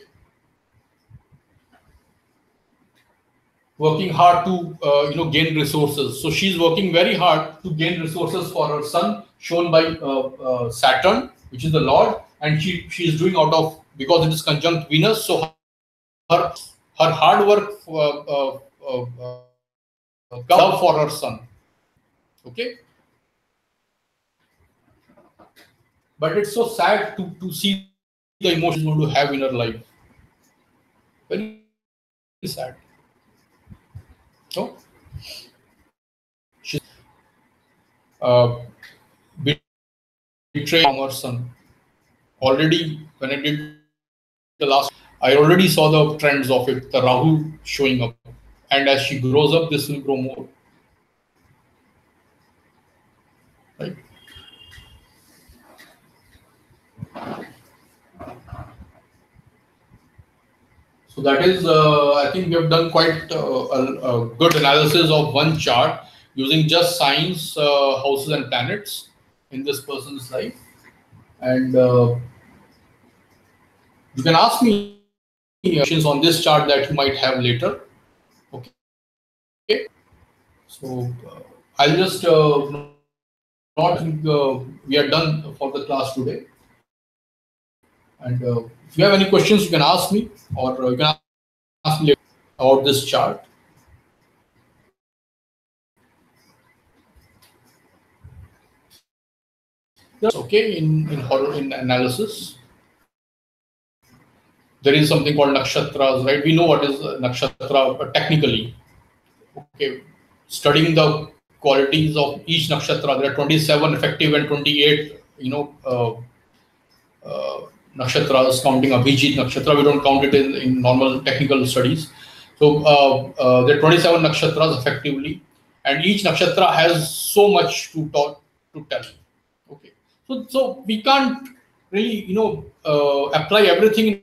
S1: Working hard to gain resources. So she's working very hard to gain resources for her son, shown by Saturn, which is the Lord, and she is doing out of, because it is conjunct Venus. So her hard work love for her son. Okay. But it's so sad to see the emotions going to have in her life. Very sad. So she's betrayed her son. Already, when I did the last, I already saw the trends of it, the Rahu showing up. And as she grows up, this will grow more. Right? So that is, I think we have done quite a good analysis of one chart using just signs, houses and planets in this person's life. And you can ask me questions on this chart that you might have later. Okay. So I'll just not think we are done for the class today. And if you have any questions, you can ask me, or you can ask me about this chart. That's okay. In analysis, there is something called nakshatras, right? We know what is nakshatra technically. Okay, studying the qualities of each nakshatra, there are 27 effective and 28, nakshatras, counting Abhijit nakshatra. We don't count it in normal technical studies. So there are 27 nakshatras effectively, and each nakshatra has so much to tell. Okay, so we can't really apply everything in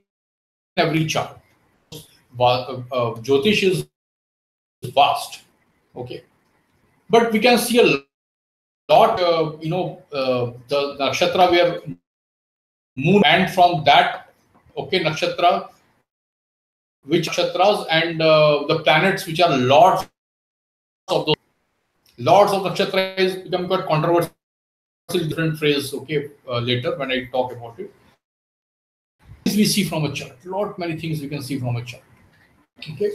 S1: every chart. Jyotish is vast. Okay, but we can see a lot. The nakshatra where moon, and from that, okay, nakshatra, which nakshatras and the planets which are lords of those lords of nakshatra is become quite controversial. Different phrase, okay, later when I talk about it. We see from a chart. Many things we can see from a chart. Okay,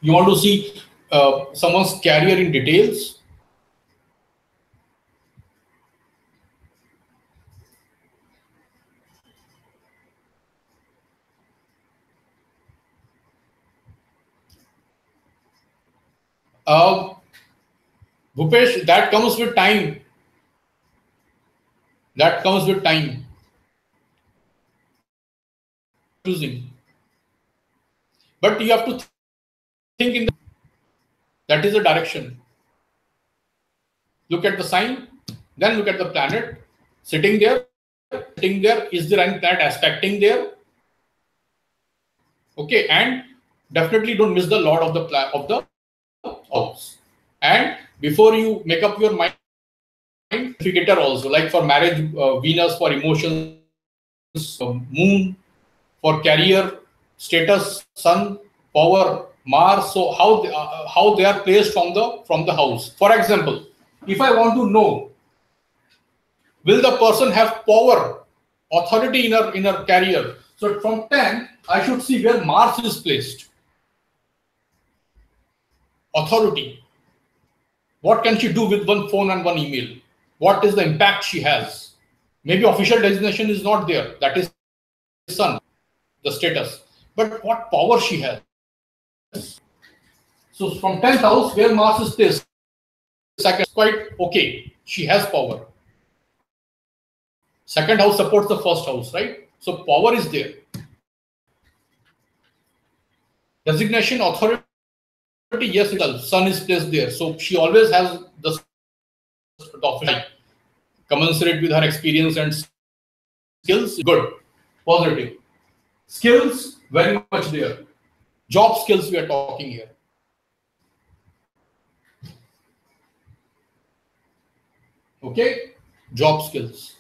S1: you want to see someone's career in details. Bhupesh, that comes with time. That comes with time. Choosing. But you have to think in that is the direction. Look at the sign, then look at the planet sitting there. Is there any planet aspecting there? Okay, and definitely don't miss the lord of the house. And before you make up your mind, indicator also, like for marriage, Venus for emotions, moon for career, status, sun, power, Mars. So how they are placed from the house. For example, if I want to know, will the person have power, authority in her career? So from 10, I should see where Mars is placed. Authority. What can she do with one phone and one email? What is the impact she has? Maybe official designation is not there. That is sun, the status. But what power she has? So from 10th house, where Mars is placed, second, quite okay. She has power. Second house supports the first house, right? So power is there. Designation, authority, yes, sun is placed there. So she always has the office commensurate with her experience and skills. Good, positive. Skills, very much there. Job skills we are talking here. Okay, job skills.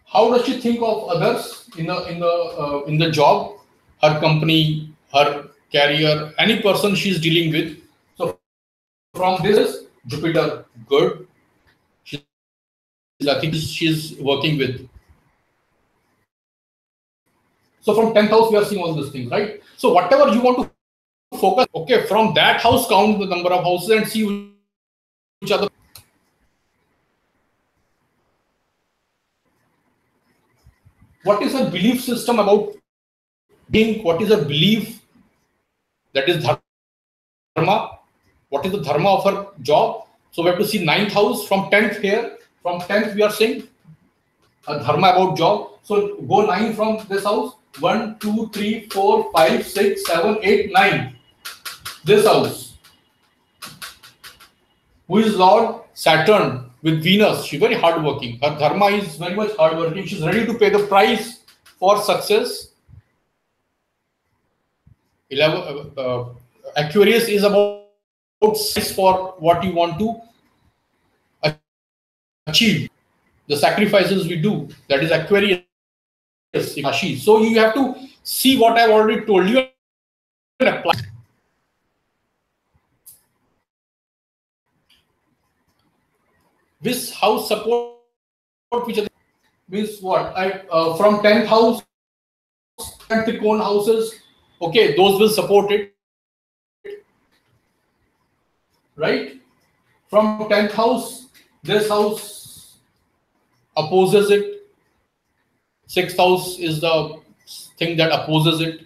S1: How does she think of others in the job, her company, her career, any person she's dealing with? So from this, Jupiter, good. I think she's working with. So from 10th house, we are seeing all these things, right? So whatever you want to focus, okay, from that house, count the number of houses and see which are the. what is a belief system about being? What is a belief that is dharma? What is the dharma of her job? So we have to see 9th house from 10th here. From 10th we are saying a dharma about job. So go 9 from this house. 1, 2, 3, 4, 5, 6, 7, 8, 9. This house. Who is Lord? Saturn with Venus. She's very hardworking. Her dharma is very much hardworking. She's ready to pay the price for success. 11, Aquarius is about size for what you want to achieve. The sacrifices we do. That is Aquarius. So you have to see what I've already told you and apply. This house support which means what? From 10th house and Trikona houses, okay, those will support it, right? From 10th house, this house opposes it. 6th house is the thing that opposes it.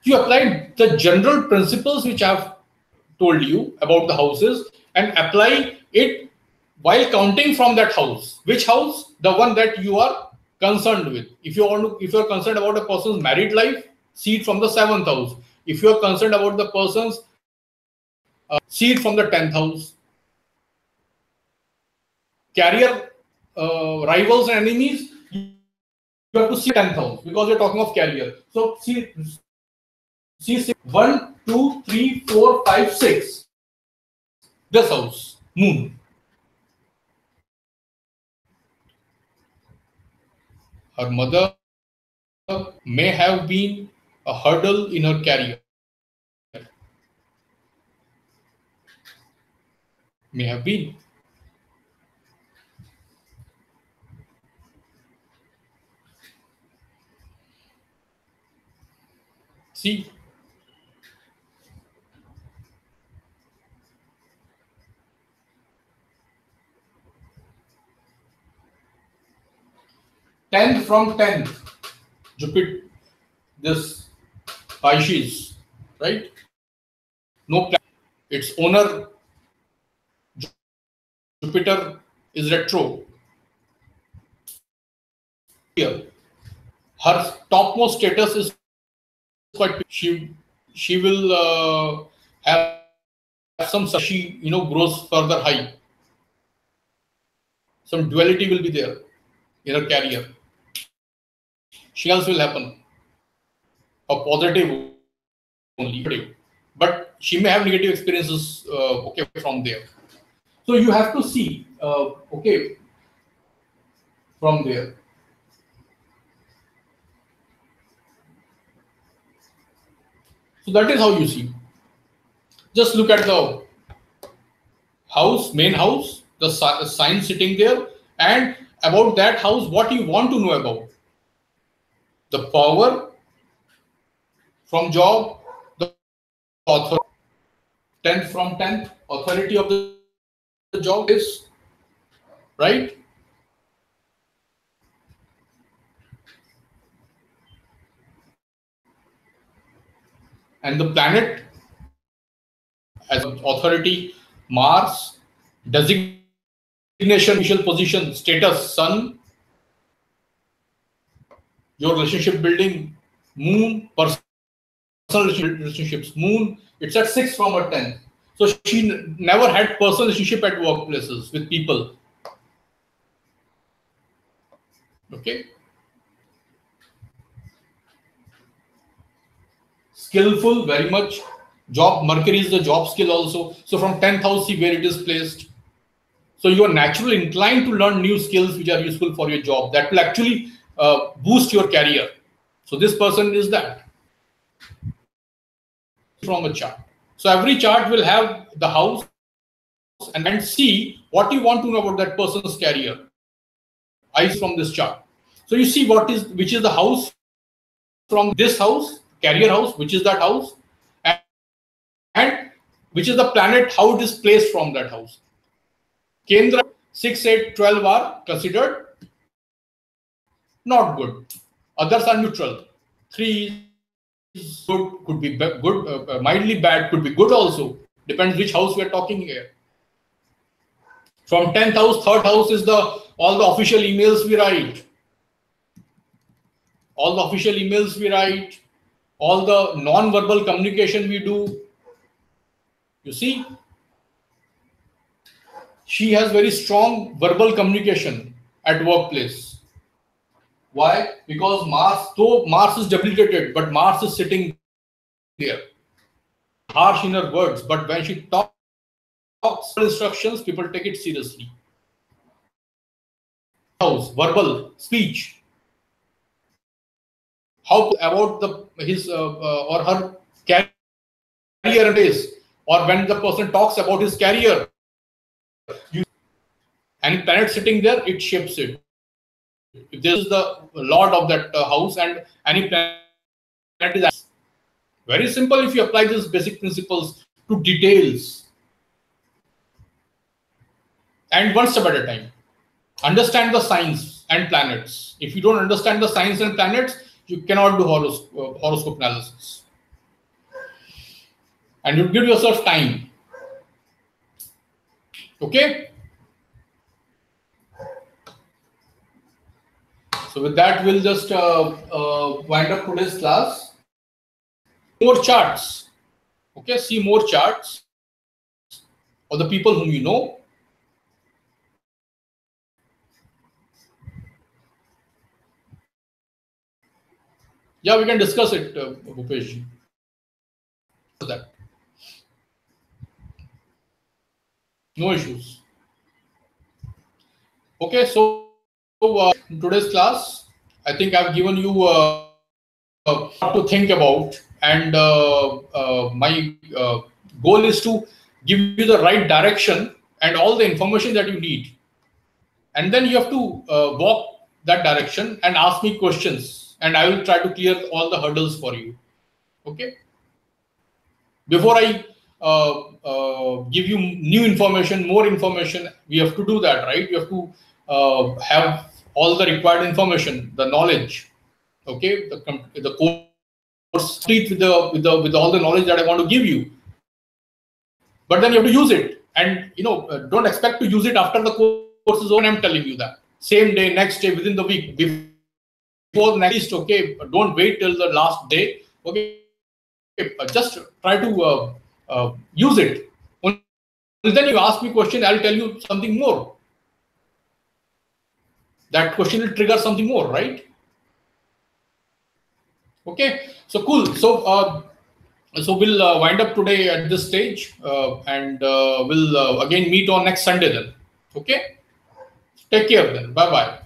S1: You apply the general principles which I've told you about the houses and apply it while counting from that house. Which house? The one that you are concerned with. If you are concerned about a person's married life, see it from the 7th house. If you are concerned about the person's see it from the 10th house. Career rivals and enemies, you have to see 10th house because you're talking of career. So see 1, 2, 3, 4, 5, 6. This house, moon. Her mother may have been a hurdle in her career. May have been. See, tenth from 10th, Jupiter, this Pisces, right? No plan. Its owner, Jupiter, is retro. Here, her topmost status is quite. She will have some. She grows further high. Some duality will be there in her career. She else will happen. A positive only, but she may have negative experiences. Okay, from there. So you have to see. Okay, from there. So that is how you see. Just look at the house, main house, the sign sitting there, and about that house, what you want to know about. The power from job, the authority. 10th from 10th, authority of the job is, right? And the planet as authority, Mars, designation, initial position, status, Sun, your relationship building, Moon, personal relationships, Moon, it's at 6 from her 10th. So she never had personal relationship at workplaces with people. Okay. Skillful, very much. Job, Mercury is the job skill also. So from 10th house, see where it is placed. So you are naturally inclined to learn new skills which are useful for your job. That will actually boost your career. So this person is that from a chart. So every chart will have the house and see what you want to know about that person's career. Eyes from this chart. So you see which is the house from this house, career house, which is that house, and which is the planet, how it is placed from that house. Kendra 6, 8, 12 are considered not good. Others are neutral. 3 is good, could be good, mildly bad, could be good also. Depends which house we are talking here. From 10th house, third house is all the official emails we write. All the official emails we write, all the non-verbal communication we do. You see, she has very strong verbal communication at workplace. Why? Because Mars, though Mars is debilitated, but Mars is sitting there. Harsh in her words, but when she talks instructions, people take it seriously. House, verbal speech. How about his or her career days, or when the person talks about his career, any planet sitting there, it shapes it. If this is the lord of that house, and any planet is very simple. If you apply these basic principles to details, and one step at a time, understand the signs and planets. If you don't understand the signs and planets, you cannot do horoscope analysis. And you give yourself time. Okay? So with that, we'll just wind up today's class. More charts. Okay, see more charts of the people whom you know. Yeah, we can discuss it, Bhupesh. That. No issues. Okay, so in today's class, I think I've given you what to think about, and my goal is to give you the right direction and all the information that you need. And then you have to walk that direction and ask me questions, and I will try to clear all the hurdles for you. Okay. Before I give you new information, more information, we have to do that, right? You have to have all the required information, the knowledge. Okay, the course complete with all the knowledge that I want to give you. But then you have to use it, and don't expect to use it after the course is over. I'm telling you that same day, next day, within the week, before next. Okay, don't wait till the last day. Okay, just try to use it. Then you ask me a question, I'll tell you something more. That question will trigger something more, right? Okay, so cool. So we'll wind up today at this stage, and we'll again meet on next Sunday then. Okay, take care then. Bye.